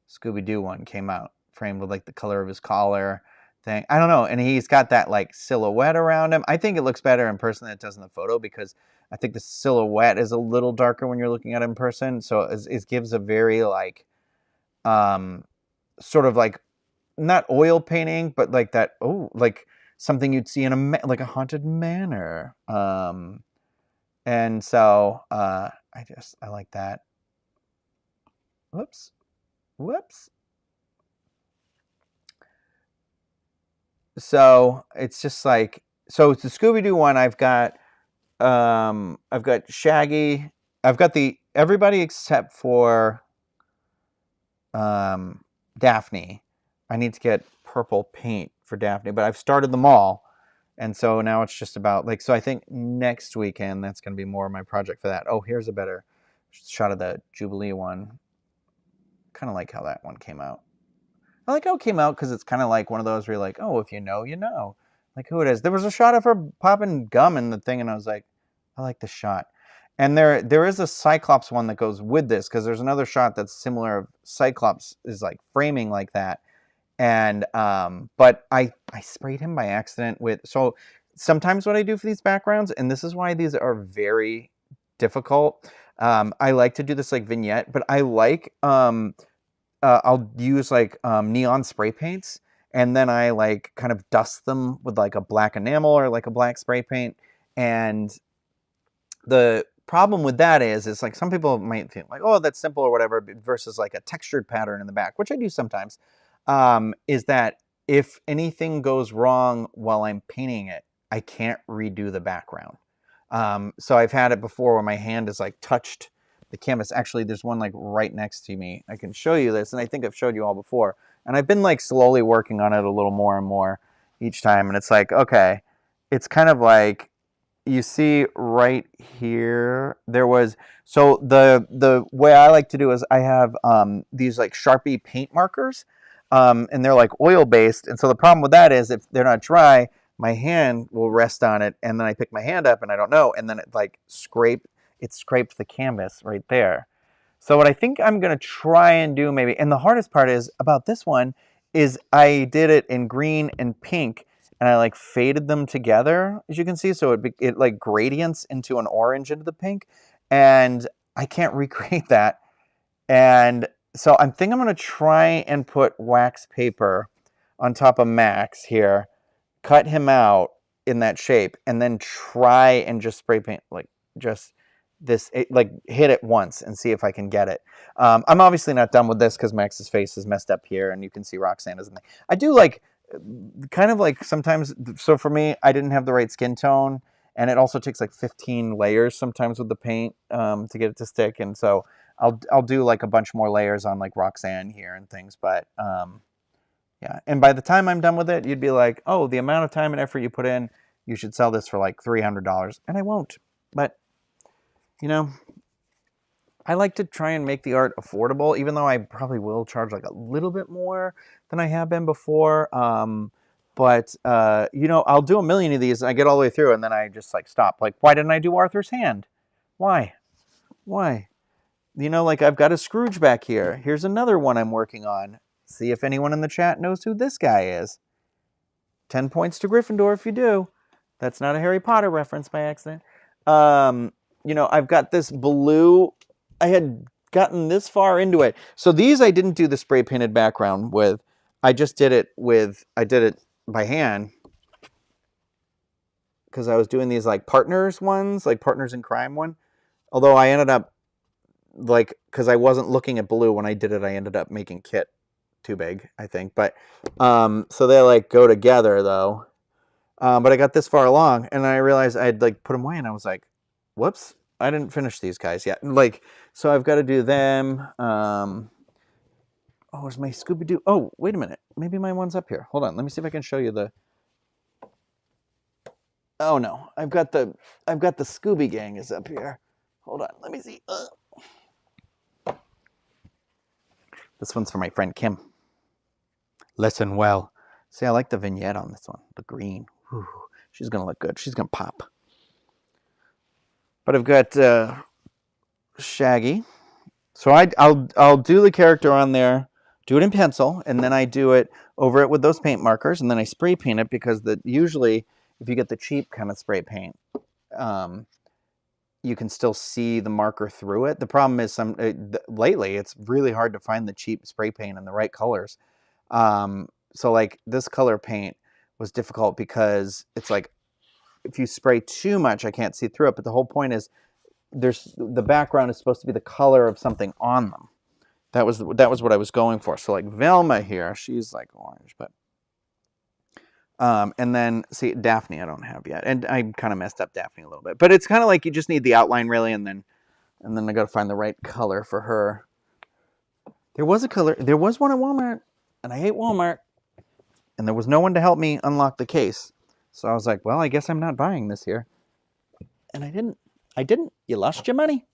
Scooby-Doo one came out, framed with like the color of his collar thing. I don't know, and he's got that like silhouette around him. I think it looks better in person than it does in the photo, because I think the silhouette is a little darker when you're looking at it in person. So it gives a very like, sort of like, not oil painting, but like that, like something you'd see in like a haunted manor. And so I like that. Whoops. So it's just like, so it's the Scooby-Doo one. I've got Shaggy. I've got everybody except for Daphne. I need to get purple paint for Daphne, but I've started them all. And so now it's just about like, so I think next weekend, that's going to be more of my project for that. Oh, here's a better shot of the Jubilee one. Kind of like how that one came out. I like how it came out because it's kind of like one of those where you're like, oh, if you know, you know. Like who it is. There was a shot of her popping gum in the thing, and I was like, I like this shot. And there is a Cyclops one that goes with this, because there's another shot that's similar. Cyclops is like framing like that. And but I sprayed him by accident with, so sometimes what I do for these backgrounds, and this is why these are very difficult, I like to do this like vignette, but I like I'll use like neon spray paints, and then I like kind of dust them with like a black enamel or like a black spray paint. And the problem with that is like some people might think like, oh, that's simple or whatever, versus like a textured pattern in the back, which I do sometimes. Is that if anything goes wrong while I'm painting it, I can't redo the background. So I've had it before where my hand is like touched the canvas. Actually, there's one like right next to me. I can show you this, and I think I've showed you all before. And I've been like slowly working on it a little more and more each time. And it's like, okay, it's kind of like you see right here. There was so the way I like to do is I have these like Sharpie paint markers, and they're like oil based. And so the problem with that is if they're not dry, my hand will rest on it, and then I pick my hand up and I don't know, and then it like scraped the canvas right there. So what I think I'm gonna try and do maybe, and the hardest part is about this one, is I did it in green and pink, and I like faded them together, as you can see, so it like gradients into an orange into the pink, and I can't recreate that. And so I think I'm gonna try and put wax paper on top of Max here, cut him out in that shape, and then try and just spray paint like just this, like hit it once and see if I can get it. I'm obviously not done with this because Max's face is messed up here, and you can see Roxana's in there. I do like kind of like sometimes. So for me, I didn't have the right skin tone, and it also takes like 15 layers sometimes with the paint to get it to stick. And so I'll do like a bunch more layers on like Roxanne here and things, but. Yeah, and by the time I'm done with it, you'd be like, oh, the amount of time and effort you put in, you should sell this for like $300. And I won't. But, you know, I like to try and make the art affordable, even though I probably will charge like a little bit more than I have been before. You know, I'll do a million of these, and I get all the way through, and then I just like stop. Like, why didn't I do Arthur's hand? Why? Why? You know, like I've got a Scrooge back here. Here's another one I'm working on. See if anyone in the chat knows who this guy is. 10 points to Gryffindor if you do. That's not a Harry Potter reference by accident. You know, I've got this blue. I had gotten this far into it. So these I didn't do the spray painted background with. I just did it by hand. Because I was doing these like partners ones, like partners in crime one. Although I ended up, like, because I wasn't looking at blue when I did it, I ended up making Kit too big, I think. But so they like go together though. But I got this far along and I realized I'd like put them away, and I was like, whoops, I didn't finish these guys yet. Like, so I've got to do them. Oh, where's my Scooby-Doo? Oh, wait a minute. Maybe my one's up here. Hold on. Let me see if I can show you the. Oh no, I've got the Scooby Gang is up here. Hold on. Let me see. This one's for my friend Kim. Listen well. See, I like the vignette on this one. The green. Whew. She's going to look good. She's going to pop. But I've got Shaggy. So I'll do the character on there, do it in pencil, and then I do it over it with those paint markers, and then I spray paint it because usually if you get the cheap kind of spray paint, you can still see the marker through it. The problem is lately it's really hard to find the cheap spray paint in the right colors. So like this color paint was difficult because it's like if you spray too much, I can't see through it. But the whole point is the background is supposed to be the color of something on them. That was what I was going for. So like Velma here, she's like orange, but and then see Daphne I don't have yet, and I kind of messed up Daphne a little bit. But it's kind of like you just need the outline really, and then I got to find the right color for her. There was one at Walmart, and I hate Walmart. And there was no one to help me unlock the case. So I was like, well, I guess I'm not buying this here. And I didn't. You lost your money.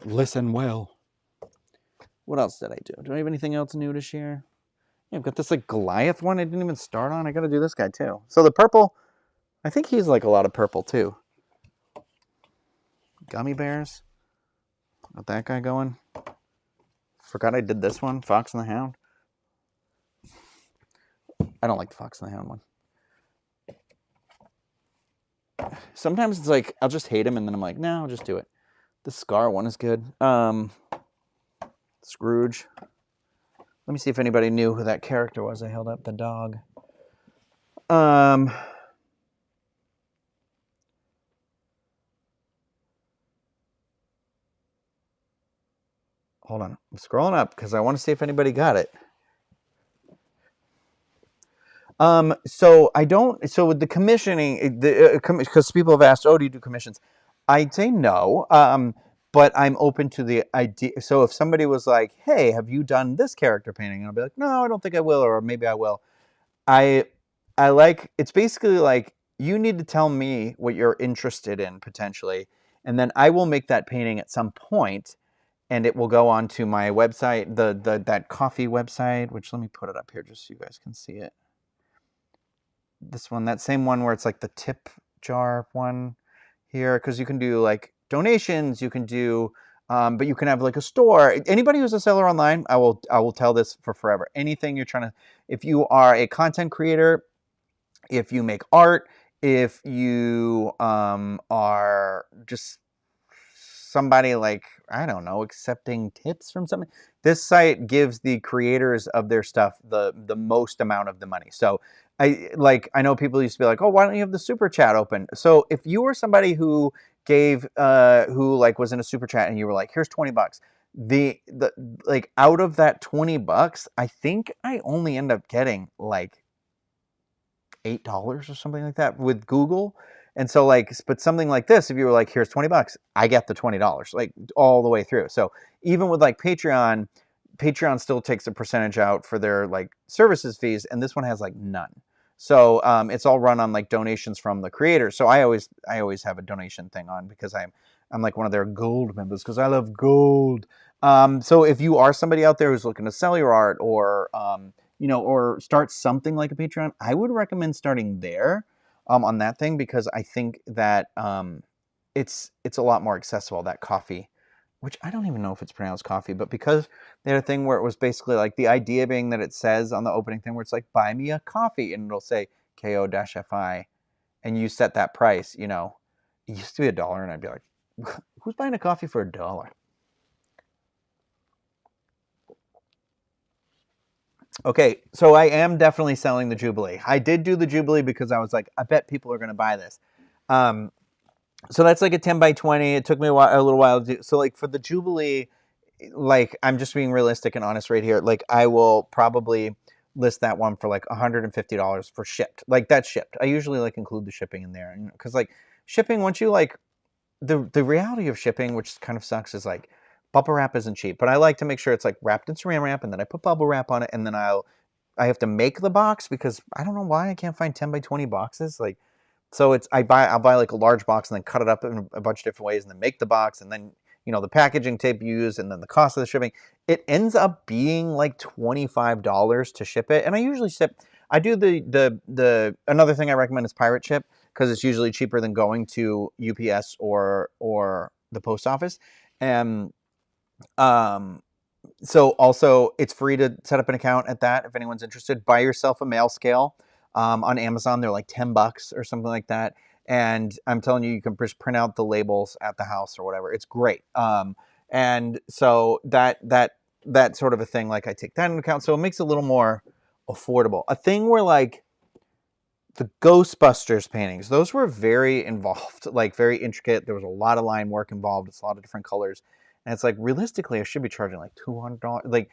Listen well. What else did I do? Do I have anything else new to share? Yeah, I've got this like Goliath one I didn't even start on. I got to do this guy too. So the purple, I think he's like a lot of purple too. Gummy bears. Got that guy going. Forgot I did this one. Fox and the Hound. I don't like the Fox and the Hound one. Sometimes it's like I'll just hate him, and then I'm like, no, I'll just do it. The Scar one is good. Scrooge. Let me see if anybody knew who that character was. I held up the dog. Hold on. I'm scrolling up because I want to see if anybody got it. So I don't. So with the commissioning, because people have asked, "Oh, do you do commissions?" I'd say no. But I'm open to the idea. So if somebody was like, "Hey, have you done this character painting?" And I'll be like, "No, I don't think I will," or maybe I will. I I like. It's basically like you need to tell me what you're interested in potentially, and then I will make that painting at some point, and it will go onto my website, the that coffee website. Which let me put it up here just so you guys can see it. This one, that same one where it's like the tip jar one here, because you can do like donations, you can do, but you can have like a store. Anybody who's a seller online, I will tell this for forever. Anything you're trying to, if you are a content creator, if you make art, if you are just somebody like, I don't know, accepting tips from something, this site gives the creators of their stuff the most amount of the money. So I know people used to be like, oh, why don't you have the super chat open? So if you were somebody who gave who like was in a super chat and you were like, here's $20, the like out of that $20, I think I only end up getting like $8 or something like that with Google. And so like, but something like this, if you were like, here's $20, I get the $20 like all the way through. So even with like Patreon still takes a percentage out for their like services fees, and this one has like none. So it's all run on like donations from the creators. So I always have a donation thing on because I'm like one of their gold members because I love gold. So if you are somebody out there who's looking to sell your art or or start something like a Patreon, I would recommend starting there on that thing because I think that it's a lot more accessible, that coffee, which I don't even know if it's pronounced coffee, but because they had a thing where it was basically like the idea being that it says on the opening thing where it's like, buy me a coffee, and it'll say KO-FI, and you set that price, it used to be $1, and I'd be like, who's buying a coffee for $1? Okay, so I am definitely selling the Jubilee. I did do the Jubilee because I was like, I bet people are going to buy this. So that's like a 10 by 20. It took me a little while to do. So like for the Jubilee, like I'm just being realistic and honest right here. Like I will probably list that one for like $150 for shipped. Like that's shipped. I usually like include the shipping in there because like shipping, once you like the reality of shipping, which kind of sucks, is like bubble wrap isn't cheap. But I like to make sure it's like wrapped in saran wrap, and then I put bubble wrap on it, and then I have to make the box because I don't know why I can't find 10 by 20 boxes. Like, so I'll buy like a large box and then cut it up in a bunch of different ways and then make the box, and then the packaging tape you use and then the cost of the shipping. It ends up being like $25 to ship it, and I usually ship. I do the another thing I recommend is pirate ship because it's usually cheaper than going to UPS or the post office, and um so also it's free to set up an account at that if anyone's interested. Buy yourself a mail scale on Amazon. They're like $10 or something like that. And I'm telling you, you can just print out the labels at the house or whatever. It's great. And so that sort of a thing, like I take that into account. So it makes it a little more affordable. A thing where like the Ghostbusters paintings, those were very involved, like very intricate. There was a lot of line work involved. It's a lot of different colors. And it's like, realistically, I should be charging like $200, like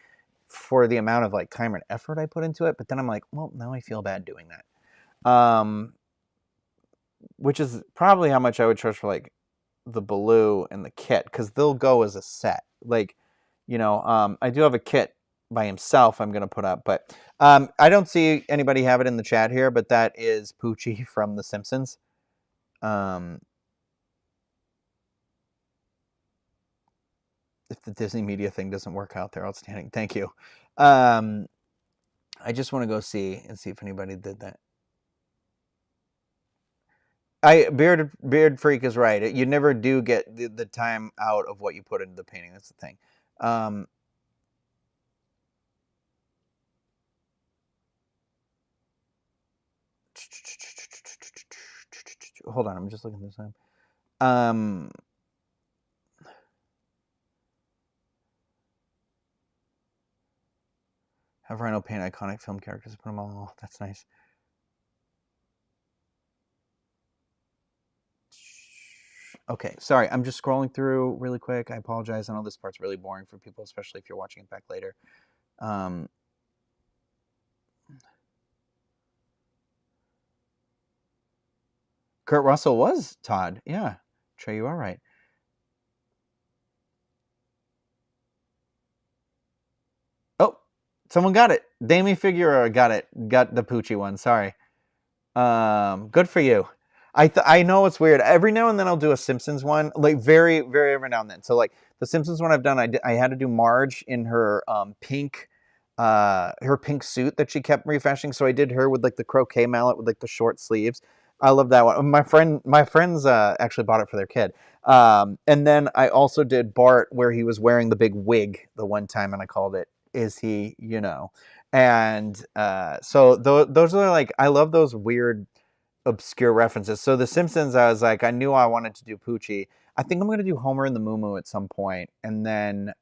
for the amount of like time and effort I put into it. But then I'm like, well, now I feel bad doing that. Which is probably how much I would charge for like the Baloo and the kit, because they'll go as a set. Like, I do have a kit by himself I'm going to put up, but I don't see anybody have it in the chat here, but that is Poochie from The Simpsons. If the Disney media thing doesn't work out, they're outstanding. Thank you. I just want to go see if anybody did that. Beard Freak is right. You never do get the time out of what you put into the painting. That's the thing. hold on, I'm just looking this up. Um, have Ryno paint iconic film characters. Put them all. That's nice. Okay, sorry, I'm just scrolling through really quick. I apologize. I know this part's really boring for people, especially if you're watching it back later. Kurt Russell was Todd. Yeah, Trey, you are right. Oh, someone got it. Dami Figueroa got it. Got the Poochie one. Sorry. Good for you. I know it's weird. Every now and then I'll do a Simpsons one, like very very every now and then. So like the Simpsons one I've done, I had to do Marge in her her pink suit that she kept refashioning. So I did her with like the croquet mallet with like the short sleeves. I love that one. My friends actually bought it for their kid. And then I also did Bart where he was wearing the big wig the one time, and I called it "Is He?" And so those are like, I love those weird obscure references. So the Simpsons, I was like, I knew I wanted to do Poochie. I think I'm going to do Homer and the Moo Moo at some point, and then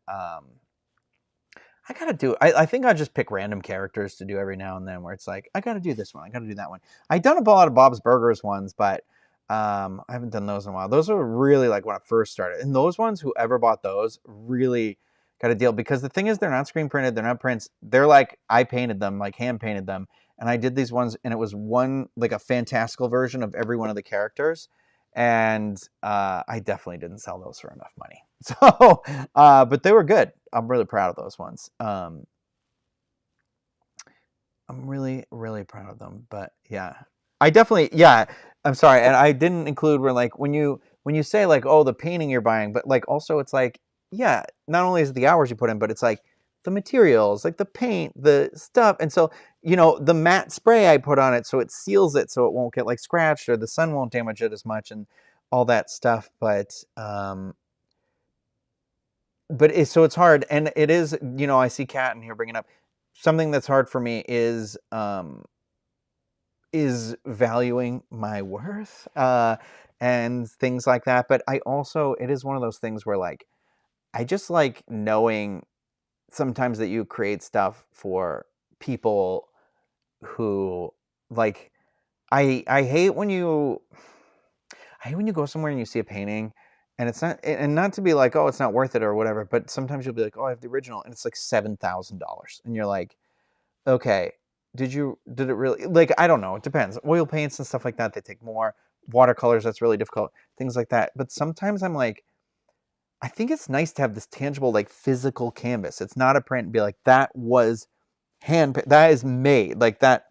I gotta do. I think I'll just pick random characters to do every now and then, where it's like I gotta do this one, I gotta do that one. I've done a lot of Bob's Burgers ones, but I haven't done those in a while. Those were really like when I first started, and those ones, whoever bought those, really got a deal, because the thing is, they're not screen printed, they're not prints. They're like I painted them, like hand painted them, and I did these ones, and it was one like a fantastical version of every one of the characters, and I definitely didn't sell those for enough money. So, but they were good. I'm really proud of those ones. I'm really, really proud of them. But yeah, I definitely, yeah. I'm sorry, and I didn't include where like when you say like, oh, the painting you're buying, but like also it's like, yeah, not only is it the hours you put in, but it's like the materials, like the paint, the stuff, and so the matte spray I put on it, so it seals it, so it won't get like scratched or the sun won't damage it as much, and all that stuff. But so it's hard, and it is. I see Kat in here bringing up something that's hard for me is valuing my worth and things like that. But I also, it is one of those things where like I just like knowing sometimes that you create stuff for people who like I hate when you go somewhere and you see a painting and it's not, and not to be like, oh, it's not worth it or whatever, but sometimes you'll be like, oh, I have the original and it's like $7,000 and you're like, okay, did it really, like, I don't know, it depends. Oil paints and stuff like that, they take more. Watercolors, that's really difficult, things like that. But sometimes I'm like, I think it's nice to have this tangible, like, physical canvas. It's not a print and be like, that was that is made like that.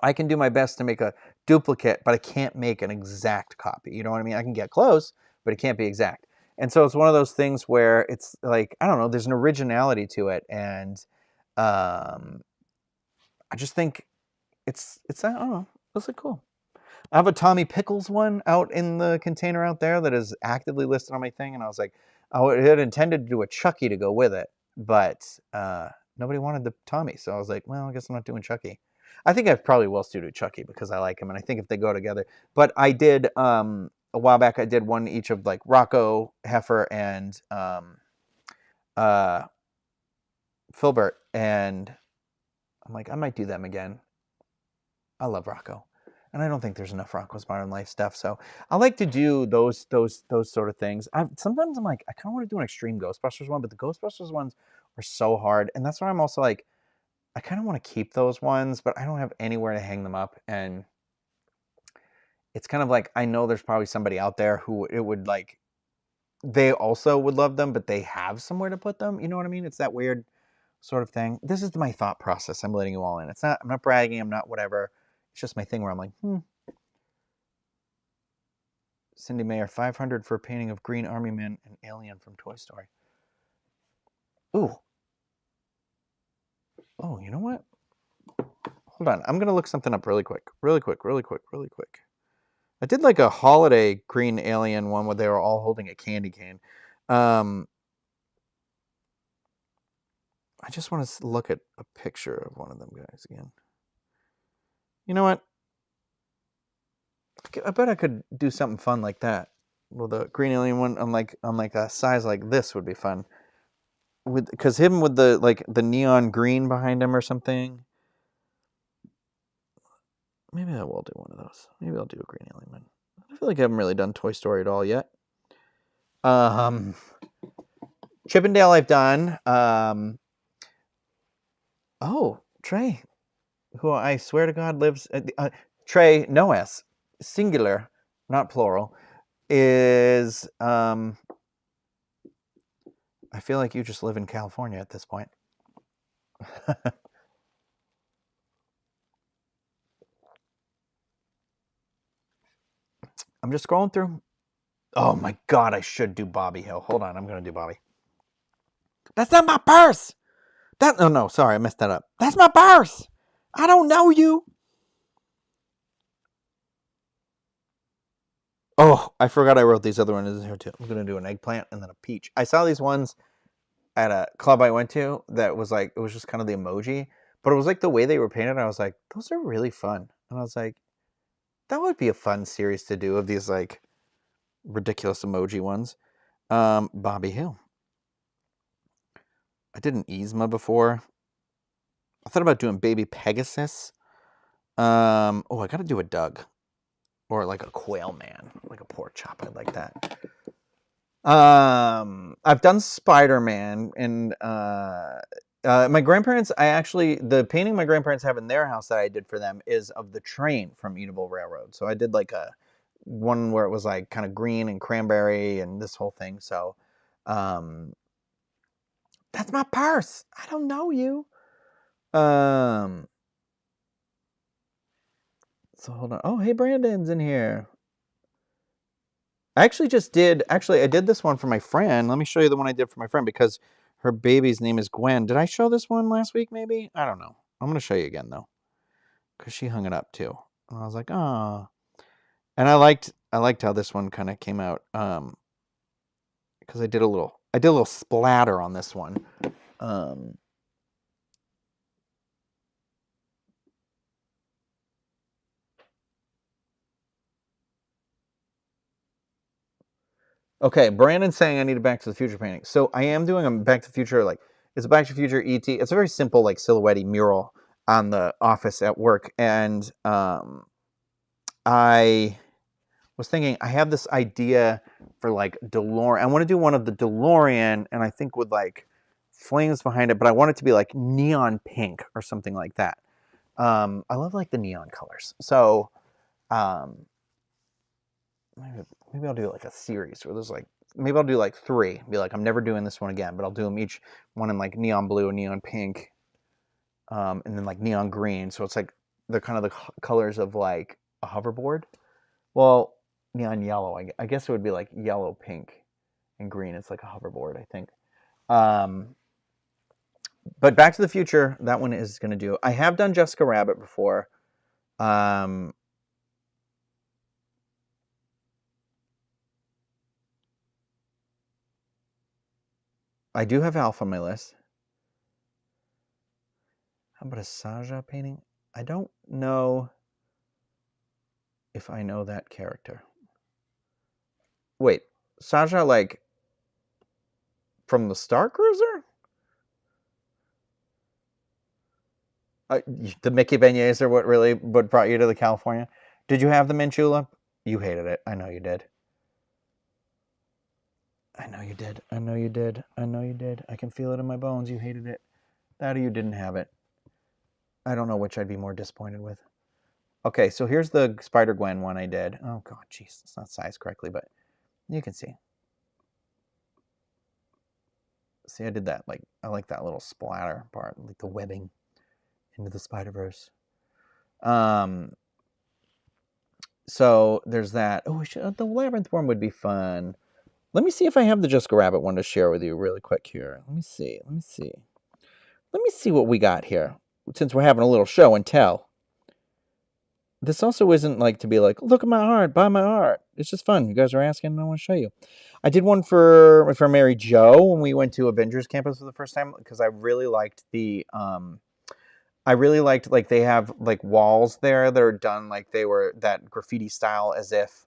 I can do my best to make a duplicate, but I can't make an exact copy. You know what I mean? I can get close, but it can't be exact. And so it's one of those things where it's like, I don't know, there's an originality to it. And I just think I don't know, it's like cool. I have a Tommy Pickles one out in the container out there that is actively listed on my thing. And I was like, I had intended to do a Chucky to go with it, but nobody wanted the Tommy. So I was like, well, I guess I'm not doing Chucky. I think I probably will still do Chucky because I like him. And I think if they go together, but I did, a while back, I did one each of like Rocco, Heifer, and uh, Filbert. And I'm like, I might do them again. I love Rocco. And I don't think there's enough Rocco's Modern Life stuff, so I like to do those sort of things. Sometimes I'm like, I kind of want to do an extreme Ghostbusters one, but the Ghostbusters ones are so hard, and that's why I'm also like, I kind of want to keep those ones, but I don't have anywhere to hang them up, and it's kind of like I know there's probably somebody out there who it would like. They also would love them, but they have somewhere to put them. You know what I mean? It's that weird sort of thing. This is my thought process. I'm letting you all in. I'm not bragging. I'm not whatever. It's just my thing where I'm like, Cindy Mayer, 500 for a painting of Green Army Man and Alien from Toy Story. Ooh. Oh, you know what? Hold on. I'm going to look something up really quick. Really quick, really quick, really quick. I did like a holiday Green Alien one where they were all holding a candy cane. I just want to look at a picture of one of them guys again. You know what? I bet I could do something fun like that. Well, the green alien one on like a size like this would be fun. Because him with the neon green behind him or something. Maybe I will do one of those. Maybe I'll do a green alien one. I feel like I haven't really done Toy Story at all yet. Chippendale I've done. Oh, Trey, who I swear to God lives. Trey, no S, singular, not plural, is. I feel like you just live in California at this point. I'm just scrolling through. Oh my God, I should do Bobby Hill. Hold on, I'm gonna do Bobby. That's not my purse. No, sorry, I messed that up. That's my purse. I don't know you. Oh, I forgot I wrote these other ones here too. I'm gonna do an eggplant and then a peach. I saw these ones at a club I went to that was like, it was just kind of the emoji, but it was like the way they were painted. I was like, those are really fun. And I was like, that would be a fun series to do of these like ridiculous emoji ones. Bobby Hill. I did an Yzma before. I thought about doing Baby Pegasus. I got to do a Doug. Or like a Quail Man. Like a pork chop. I like that. I've done Spider-Man. And my grandparents, the painting my grandparents have in their house that I did for them is of the train from Eatable Railroad. So I did like a one where it was like kind of green and cranberry and this whole thing. So that's my purse. I don't know you. So hold on. Oh, hey, Brandon's in here. I did this one for my friend. Let me show you the one I did for my friend because her baby's name is Gwen. Did I show this one last week maybe? I don't know. I'm going to show you again though. Because she hung it up too. And I was like, oh. And I liked how this one kind of came out. Because I did a little splatter on this one. Okay, Brandon's saying I need a Back to the Future painting. So I am doing a Back to the Future, like, it's a Back to the Future ET. It's a very simple, like, silhouette mural on the office at work. And I was thinking, I have this idea for, like, DeLorean. I want to do one of the DeLorean, and I think with, like, flames behind it, but I want it to be, like, neon pink or something like that. I love, like, the neon colors. So, maybe I'll do like a series where there's like, maybe I'll do like 3. Be like, I'm never doing this one again, but I'll do them each one in like neon blue, neon pink, and then like neon green. So it's like they're kind of the colors of like a hoverboard. Well, neon yellow. I guess it would be like yellow, pink, and green. It's like a hoverboard, I think. But Back to the Future, that one is going to do. I have done Jessica Rabbit before. I do have Alpha on my list. How about a Saja painting? I don't know if I know that character. Wait, Saja, like, from the Star Cruiser? The Mickey beignets are what brought you to the California? Did you have the mint julep? You hated it. I know you did. I know you did. I know you did. I know you did. I can feel it in my bones. You hated it. That or you didn't have it. I don't know which I'd be more disappointed with. Okay, so here's the Spider-Gwen one I did. Oh, God, jeez. It's not sized correctly, but you can see. See, I did that. Like, I like that little splatter part, like the webbing into the Spider-Verse. So there's that. Oh, the Labyrinth one would be fun. Let me see if I have the Jessica Rabbit one to share with you really quick here. Let me see. Let me see what we got here. Since we're having a little show and tell. This also isn't like to be like, look at my art, buy my art. It's just fun. You guys are asking and I want to show you. I did one for Mary Jo when we went to Avengers Campus for the first time because I really liked the I really liked, like, they have like walls there that are done like they were that graffiti style, as if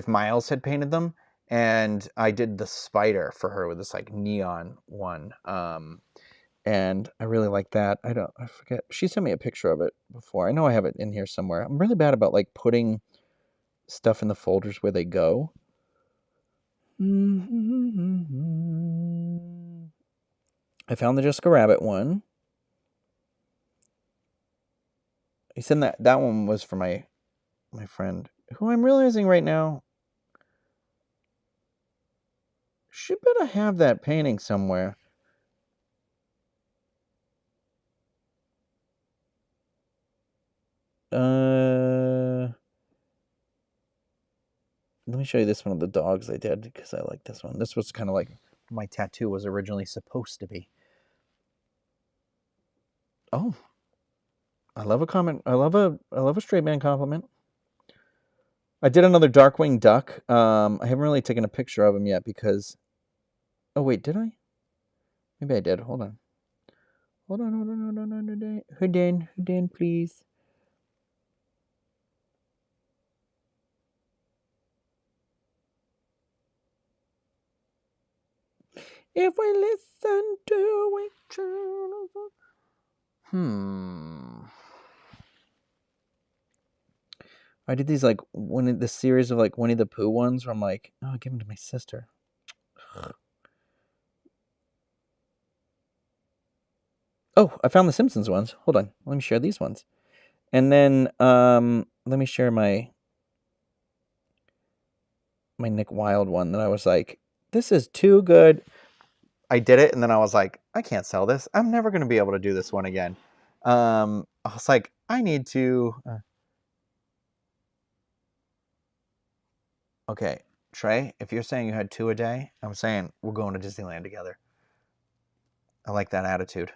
Miles had painted them. And I did the spider for her with this like neon one. And I really like that. I forget. She sent me a picture of it before. I know I have it in here somewhere. I'm really bad about like putting stuff in the folders where they go. I found the Jessica Rabbit one. He said that one was for my friend, who I'm realizing right now, she better have that painting somewhere. Let me show you this one of the dogs I did, because I like this one. This was kind of like my tattoo was originally supposed to be. Oh, I love a comment. I love a straight man compliment. I did another Darkwing Duck. I haven't really taken a picture of him yet because. Oh wait, did I? Maybe I did. Hold on. Hold on. Houdin, please. If we listen to each other. I did these like the series of like Winnie the Pooh ones where I'm like, oh, I'll give them to my sister. Oh, I found the Simpsons ones. Hold on. Let me share these ones. And then let me share my Nick Wilde one that I was like, this is too good. I did it, and then I was like, I can't sell this. I'm never going to be able to do this one again. I was like, I need to... Okay, Trey, if you're saying you had 2 a day, I'm saying we're going to Disneyland together. I like that attitude.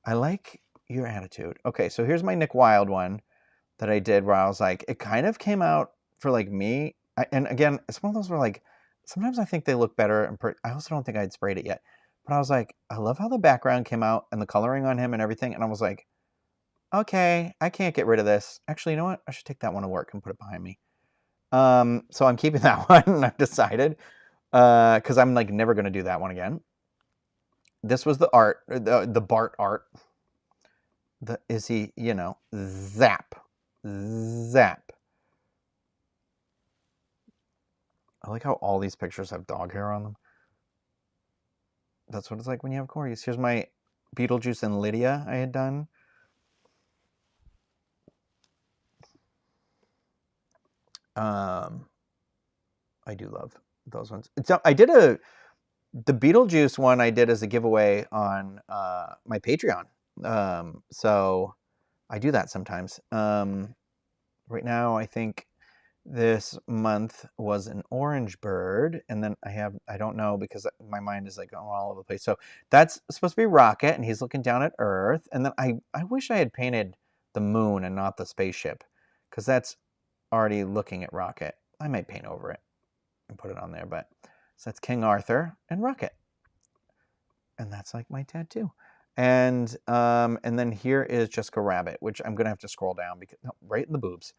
I like your attitude. Okay, so here's my Nick Wilde one that I did where I was like, it kind of came out for like me. And again, it's one of those where like, sometimes I think they look better. And I also don't think I'd sprayed it yet. But I was like, I love how the background came out and the coloring on him and everything. And I was like, okay, I can't get rid of this. Actually, you know what? I should take that one to work and put it behind me. So I'm keeping that one. I've decided. Because I'm like never going to do that one again. This was the art, the Bart art. Is he, zap. Zap. I like how all these pictures have dog hair on them. That's what it's like when you have corgis. Here's my Beetlejuice and Lydia I had done. I do love those ones. I did the Beetlejuice one I did as a giveaway on my Patreon. So I do that sometimes. Right now, I think this month was an orange bird, and then I don't know because my mind is like all over the place. So that's supposed to be Rocket, and he's looking down at Earth. And then I wish I had painted the moon and not the spaceship, because that's already looking at Rocket. I might paint over it and put it on there, but so that's King Arthur and Rocket, and that's like my tattoo. And then here is Jessica Rabbit, which I'm gonna have to scroll down because right in the boobs.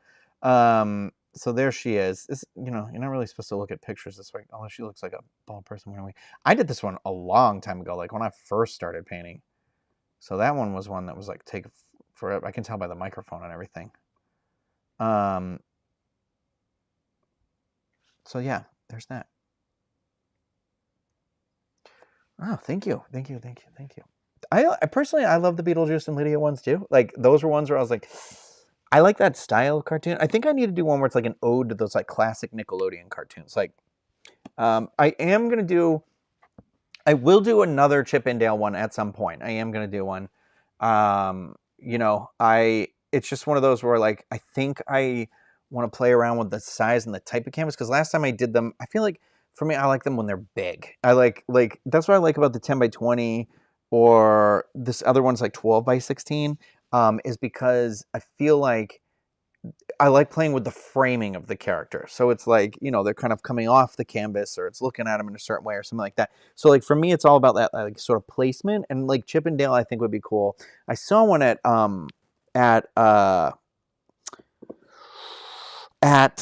So there she is. This, you're not really supposed to look at pictures this way, although she looks like a bald person. I did this one a long time ago, like when I first started painting. So that one was one that was like take forever. I can tell by the microphone and everything. So yeah, there's that. Oh, thank you. I personally, I love the Beetlejuice and Lydia ones too. Like those were ones where I was like, I like that style of cartoon. I think I need to do one where it's like an ode to those like classic Nickelodeon cartoons. Like, I will do another Chip and Dale one at some point. I am gonna do one. It's just one of those where like I think I want to play around with the size and the type of canvas, because last time I did them, I feel like for me I like them when they're big. I like that's what I like about the 10x20 or this other one's like 12x16, is because I feel like I like playing with the framing of the character. So it's like, you know, they're kind of coming off the canvas, or it's looking at them in a certain way or something like that. So like for me, it's all about that like sort of placement, and like Chip and Dale I think would be cool. I saw one at at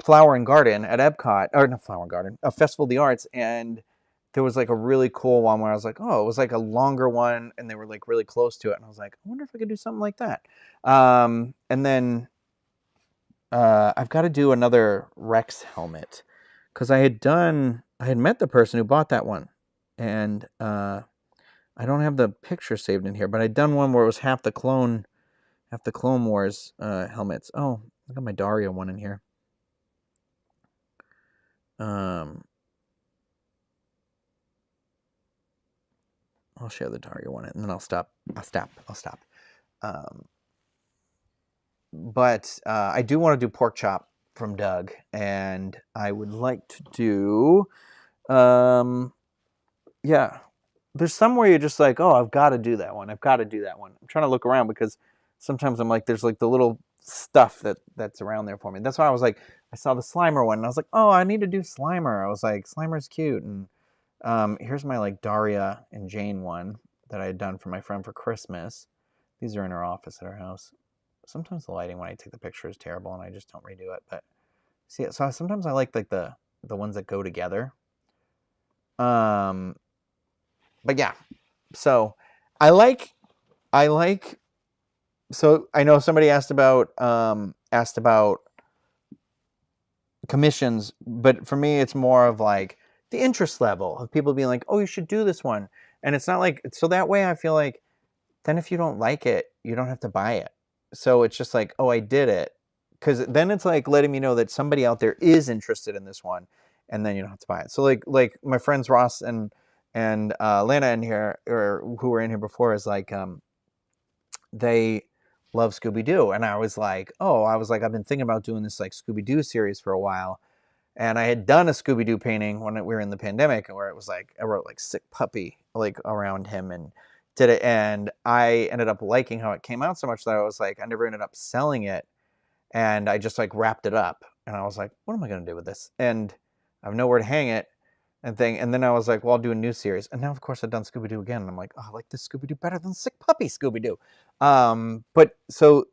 Flower and Garden at Epcot, or not Flower and Garden, a Festival of the Arts, and there was like a really cool one where I was like, oh, it was like a longer one, and they were like really close to it, and I was like, I wonder if I could do something like that. And then I've got to do another Rex helmet, because I had met the person who bought that one, and I don't have the picture saved in here, but I'd done one where it was half the Clone Wars helmets. Oh, I got my Daria one in here. I'll share the Daria one, and then I'll stop. But I do want to do pork chop from Doug, and I would like to do, yeah. There's somewhere you're just like, oh, I've got to do that one. I'm trying to look around, because sometimes I'm like, there's like the little stuff that's around there for me. That's why I was like, I saw the Slimer one, and I was like, oh, I need to do Slimer. I was like, Slimer's cute, and here's my like Daria and Jane one that I had done for my friend for Christmas. These are in her office at her house. Sometimes the lighting when I take the picture is terrible, and I just don't redo it. But see, so sometimes I like the ones that go together. But yeah, so I like. So I know somebody asked about commissions, but for me, it's more of like the interest level of people being like, oh, you should do this one, and it's not like, so that way I feel like then if you don't like it, you don't have to buy it. So it's just like, oh, I did it, because then it's like letting me know that somebody out there is interested in this one, and then you don't have to buy it. So like my friends Ross and Lana in here, or who were in here before, is like they love Scooby-Doo, and I was like, I've been thinking about doing this like Scooby-Doo series for a while, and I had done a Scooby-Doo painting when we were in the pandemic, where it was like I wrote like sick puppy like around him and did it, and I ended up liking how it came out so much that I was like, I never ended up selling it, and I just like wrapped it up, and I was like, what am I going to do with this? And I have nowhere to hang it and thing. And then I was like, well, I'll do a new series. And now, of course, I've done Scooby-Doo again. And I'm like, oh, I like this Scooby-Doo better than Sick Puppy Scooby-Doo. But so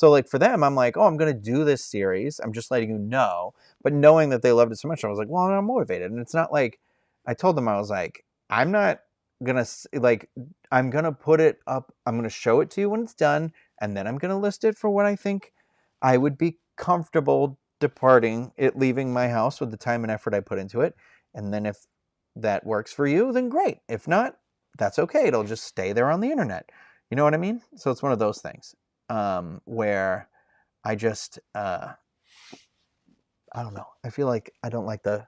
like for them, I'm like, oh, I'm going to do this series. I'm just letting you know. But knowing that they loved it so much, I was like, well, I'm motivated. And it's not like, I told them, I was like, I'm not going to, like, I'm going to put it up. I'm going to show it to you when it's done. And then I'm going to list it for what I think I would be comfortable departing it, leaving my house with the time and effort I put into it. And then if that works for you, then great. If not, that's okay. It'll just stay there on the internet. You know what I mean? So it's one of those things where I just, I don't know. I feel like I don't like the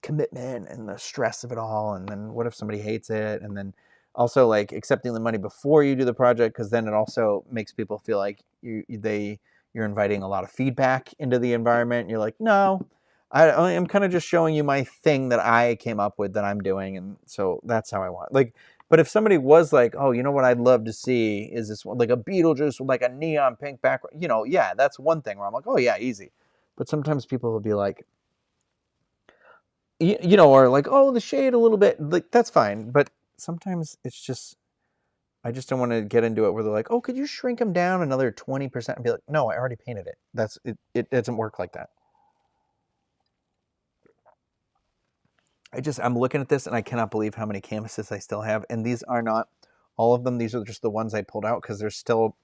commitment and the stress of it all. And then what if somebody hates it? And then also like accepting the money before you do the project, because then it also makes people feel like you're inviting a lot of feedback into the environment. And you're like, no. I'm kind of just showing you my thing that I came up with that I'm doing, and so that's how I want. Like, but if somebody was like, oh, you know what I'd love to see is this one, like a Beetlejuice with like a neon pink background, yeah, that's one thing where I'm like, oh yeah, easy. But sometimes people will be like, or like, oh, the shade a little bit, like that's fine. But sometimes it's just, I just don't want to get into it where they're like, oh, could you shrink them down another 20%? And be like, no, I already painted it. It doesn't work like that. I'm looking at this and I cannot believe how many canvases I still have. And these are not all of them. These are just the ones I pulled out, because there's still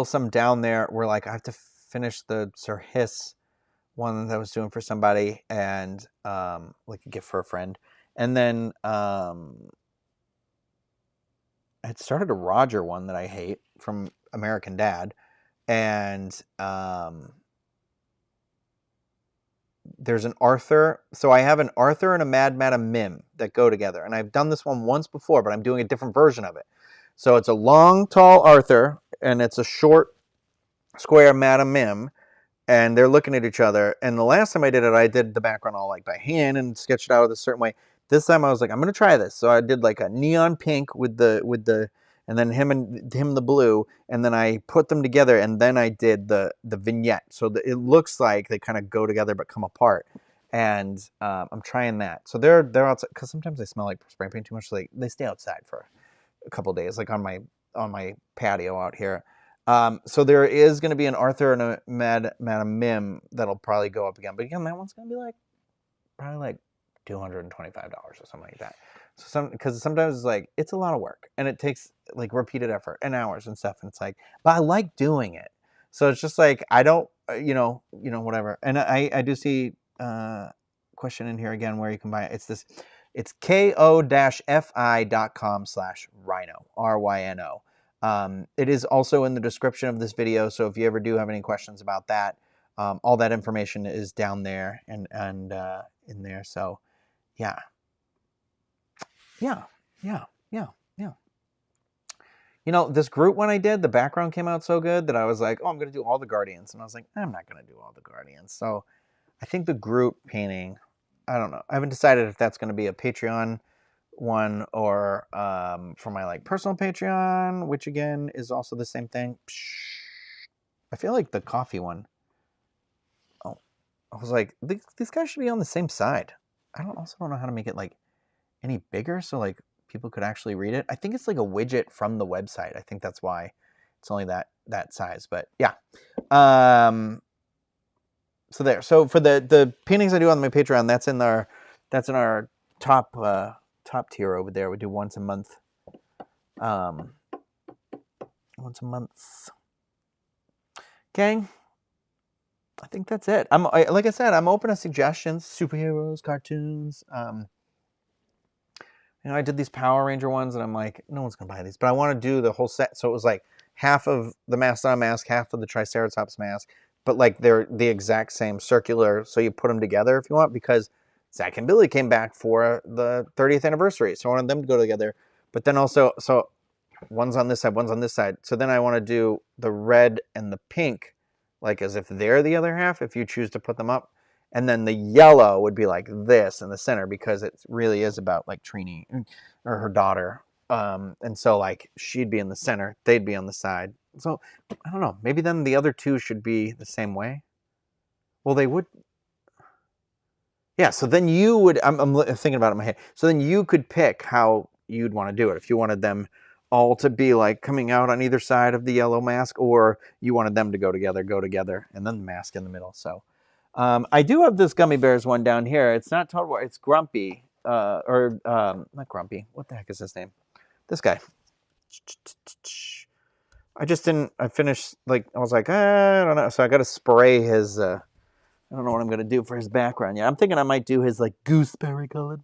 some down there where like I have to finish the Sir Hiss one that I was doing for somebody, and like a gift for a friend. And then I had started a Roger one that I hate from American Dad. And there's an Arthur. So I have an Arthur and a Mad Madam Mim that go together. And I've done this one once before, but I'm doing a different version of it. So it's a long, tall Arthur, and it's a short, square Madam Mim. And they're looking at each other. And the last time I did it, I did the background all like by hand and sketched it out a certain way. This time I was like, I'm going to try this. So I did like a neon pink with the and then him the blue, and then I put them together, and then I did the vignette. So it looks like they kind of go together but come apart. And I'm trying that. So they're outside because sometimes they smell like spray paint too much. So they stay outside for a couple of days, like on my patio out here. So there is going to be an Arthur and a Madam Mim that'll probably go up again. But again, that one's going to be probably like $225 or something like that. So because sometimes it's like, it's a lot of work and it takes like repeated effort and hours and stuff. And it's like, but I like doing it. So it's just like, I don't, whatever. And I do see question in here again where you can buy it. It's ko-fi.com/Ryno, RYNO. It is also in the description of this video. So if you ever do have any questions about that, all that information is down there and in there. So yeah. This group one I did, the background came out so good that I was like, oh, I'm going to do all the Guardians. And I was like, I'm not going to do all the Guardians. So I think the group painting, I don't know. I haven't decided if that's going to be a Patreon one or for my like personal Patreon, which again is also the same thing. I feel like the coffee one. Oh, I was like, these guys should be on the same side. I also don't know how to make it like any bigger so like people could actually read it. I think it's like a widget from the website. I think that's why it's only that size. But yeah. So there. So for the paintings I do on my Patreon, that's in our top tier over there. We do once a month. Gang. I think that's it. Like I said, I'm open to suggestions. Superheroes, cartoons. I did these Power Ranger ones, and I'm like, no one's gonna buy these, but I want to do the whole set. So it was like half of the Mastodon mask, half of the Triceratops mask, but like they're the exact same circular. So you put them together if you want, because Zach and Billy came back for the 30th anniversary, so I wanted them to go together. But then also, so one's on this side, one's on this side. So then I want to do the red and the pink, like as if they're the other half, if you choose to put them up. And then the yellow would be like this in the center, because it really is about like Trini or her daughter. And so like she'd be in the center, they'd be on the side. So I don't know, maybe then the other two should be the same way. Well, they would. Yeah, so then you would, I'm thinking about it in my head. So then you could pick how you'd want to do it. If you wanted them all to be like coming out on either side of the yellow mask, or you wanted them to go together, and then the mask in the middle. So I do have this Gummy Bears one down here. It's not Total War, it's Grumpy. Not Grumpy. What the heck is his name? This guy. I finished, like, I was like, I don't know. So I got to spray his, I don't know what I'm going to do for his background. Yeah, I'm thinking I might do his, like, gooseberry colored.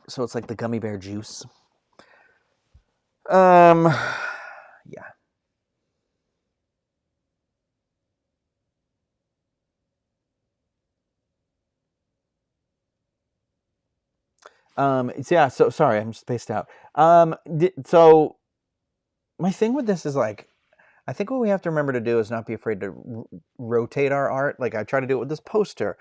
So it's like the gummy bear juice. Yeah. Yeah, so sorry, I'm spaced out. So my thing with this is like, I think what we have to remember to do is not be afraid to rotate our art. Like I try to do it with this poster.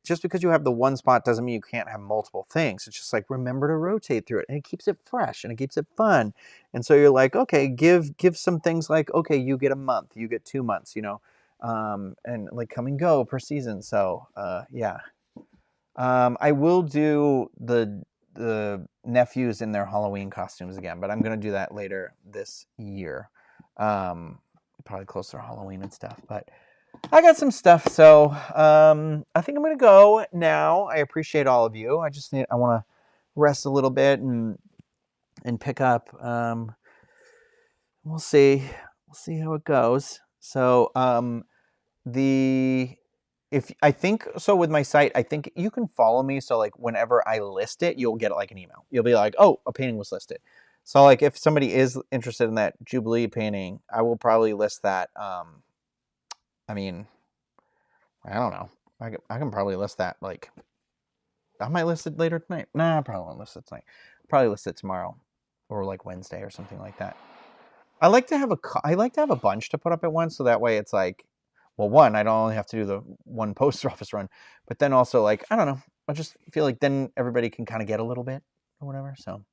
Just because you have the one spot doesn't mean you can't have multiple things. It's just like, remember to rotate through it, and it keeps it fresh and it keeps it fun. And so you're like, okay, give some things like, okay, you get a month, you get 2 months, and like come and go per season. So yeah. I will do the nephews in their Halloween costumes again, but I'm going to do that later this year. Probably closer to Halloween and stuff, but I got some stuff. So I think I'm going to go now. I appreciate all of you. I want to rest a little bit and pick up. We'll see how it goes. So if I think so with my site, I think you can follow me. So like whenever I list it, you'll get like an email. You'll be like, oh, a painting was listed. So like if somebody is interested in that Jubilee painting, I will probably list that. I mean, I don't know. I can probably list that. Like, I might list it later tonight. Nah, I probably won't list it tonight. Probably list it tomorrow or like Wednesday or something like that. I like to have a bunch to put up at once, so that way it's like, well, one, I don't only have to do the one poster office run, but then also like, I don't know, I just feel like then everybody can kind of get a little bit, or whatever. So,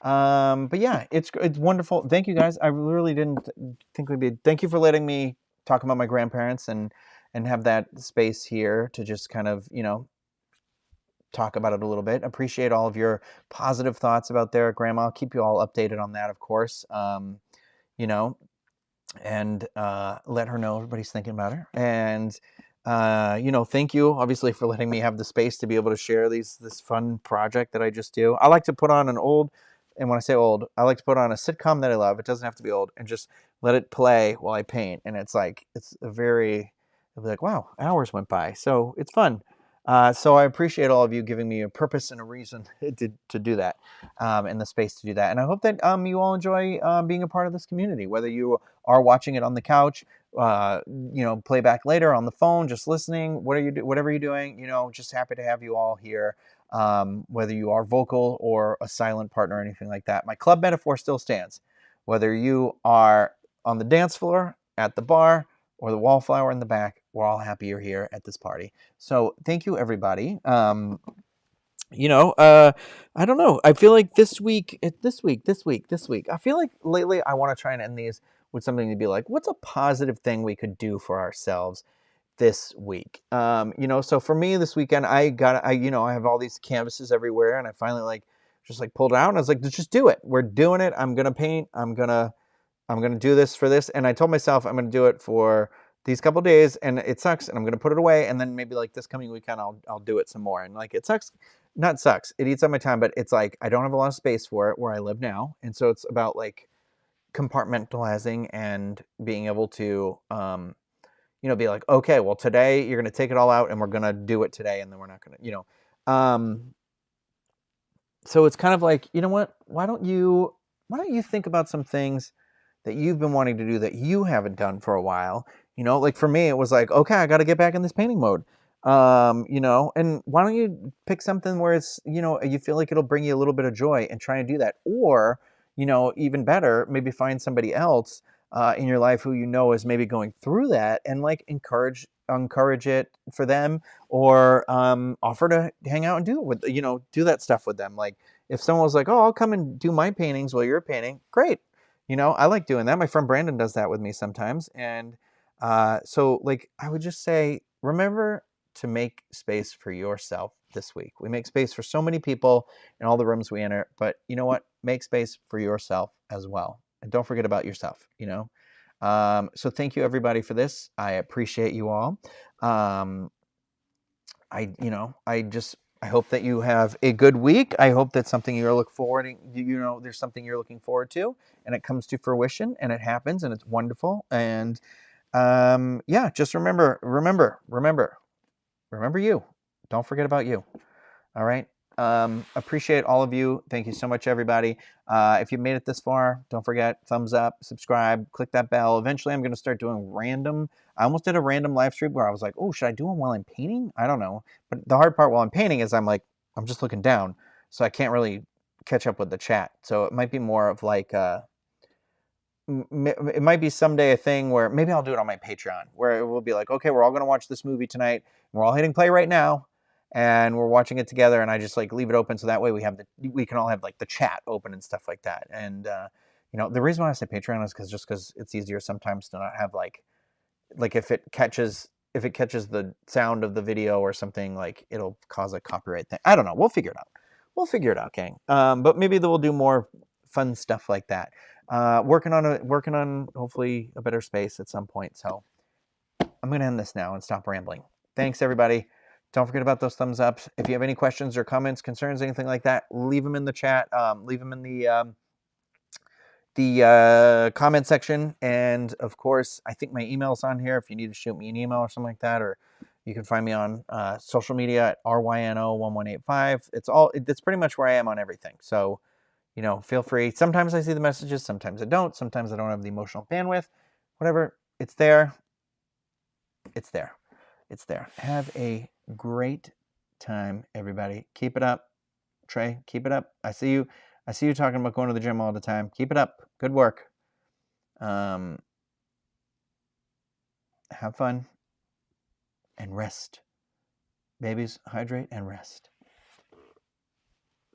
but yeah, it's wonderful. Thank you guys. I really didn't think we'd be. Thank you for letting me talk about my grandparents and have that space here to just kind of talk about it a little bit. Appreciate all of your positive thoughts about their grandma. I'll keep you all updated on that, of course. You know, and let her know everybody's thinking about her. And thank you obviously for letting me have the space to be able to share this fun project that I just do. I like to put on an old, and when I say old, I like to put on a sitcom that I love. It doesn't have to be old, and just let it play while I paint. And it's like it'll be like, wow, hours went by. So it's fun. So I appreciate all of you giving me a purpose and a reason to do that, and the space to do that. And I hope that you all enjoy being a part of this community, whether you are watching it on the couch, play back later on the phone, just listening, whatever you're doing, just happy to have you all here. Whether you are vocal or a silent partner or anything like that. My club metaphor still stands. Whether you are on the dance floor, at the bar, or the wallflower in the back, we're all happy you're here at this party. So thank you, everybody. I don't know. I feel like this week, I feel like lately I want to try and end these with something to be like, what's a positive thing we could do for ourselves this week? So for me this weekend, I have all these canvases everywhere, and I finally just pulled it out, and I was like, let's just do it. We're doing it. I'm going to paint. I'm gonna do this for this, and I told myself I'm gonna do it for these couple days, and it sucks, and I'm gonna put it away, and then maybe this coming weekend I'll do it some more, and it sucks, not sucks, it eats up my time, but it's I don't have a lot of space for it where I live now, and so it's about compartmentalizing and being able to be like, okay, well today you're gonna take it all out, and we're gonna do it today, and then we're not gonna so it's kind of you know what? Why don't you think about some things that you've been wanting to do that you haven't done for a while? For me, it was okay, I got to get back in this painting mode. And why don't you pick something where it's, you feel like it'll bring you a little bit of joy and try and do that. Or, even better, maybe find somebody else in your life who is maybe going through that, and encourage it for them, or offer to hang out and do it with, do that stuff with them. If someone was like, oh, I'll come and do my paintings while you're painting, great. I like doing that. My friend Brandon does that with me sometimes. And so I would just say, remember to make space for yourself this week. We make space for so many people in all the rooms we enter, but you know what? Make space for yourself as well. And don't forget about yourself, So thank you everybody for this. I appreciate you all. I hope that you have a good week. I hope that something you're looking forward to, there's something you're looking forward to, and it comes to fruition, and it happens, and it's wonderful. And just remember you. Don't forget about you. All right. Appreciate all of you. Thank you so much, everybody. If you made it this far, don't forget, thumbs up, subscribe, click that bell. Eventually, I'm going to start doing I almost did a random live stream where I was like, oh, should I do them while I'm painting? I don't know. But the hard part while I'm painting is I'm just looking down, so I can't really catch up with the chat. So it might be more of it might be someday a thing where maybe I'll do it on my Patreon, where it will be like, okay, we're all going to watch this movie tonight. We're all hitting play right now, and we're watching it together, and I just leave it open so that way we can all have the chat open and stuff like that. And the reason why I say Patreon is because it's easier sometimes to not have if it catches the sound of the video or something, it'll cause a copyright thing. I don't know. We'll figure it out, gang. But maybe we'll do more fun stuff like that. Working on hopefully a better space at some point. So I'm going to end this now and stop rambling. Thanks, everybody. Don't forget about those thumbs up. If you have any questions or comments, concerns, anything like that, leave them in the chat. Leave them in the comment section. And of course, I think my email's on here if you need to shoot me an email or something like that, or you can find me on social media at ryno1185. It's pretty much where I am on everything. So, feel free. Sometimes I see the messages, sometimes I don't. Sometimes I don't have the emotional bandwidth. Whatever, it's there. It's there. It's there. Have a great time, everybody. Keep it up. Trey, keep it up. I see you talking about going to the gym all the time. Keep it up. Good work. Have fun and rest. Babies, hydrate and rest.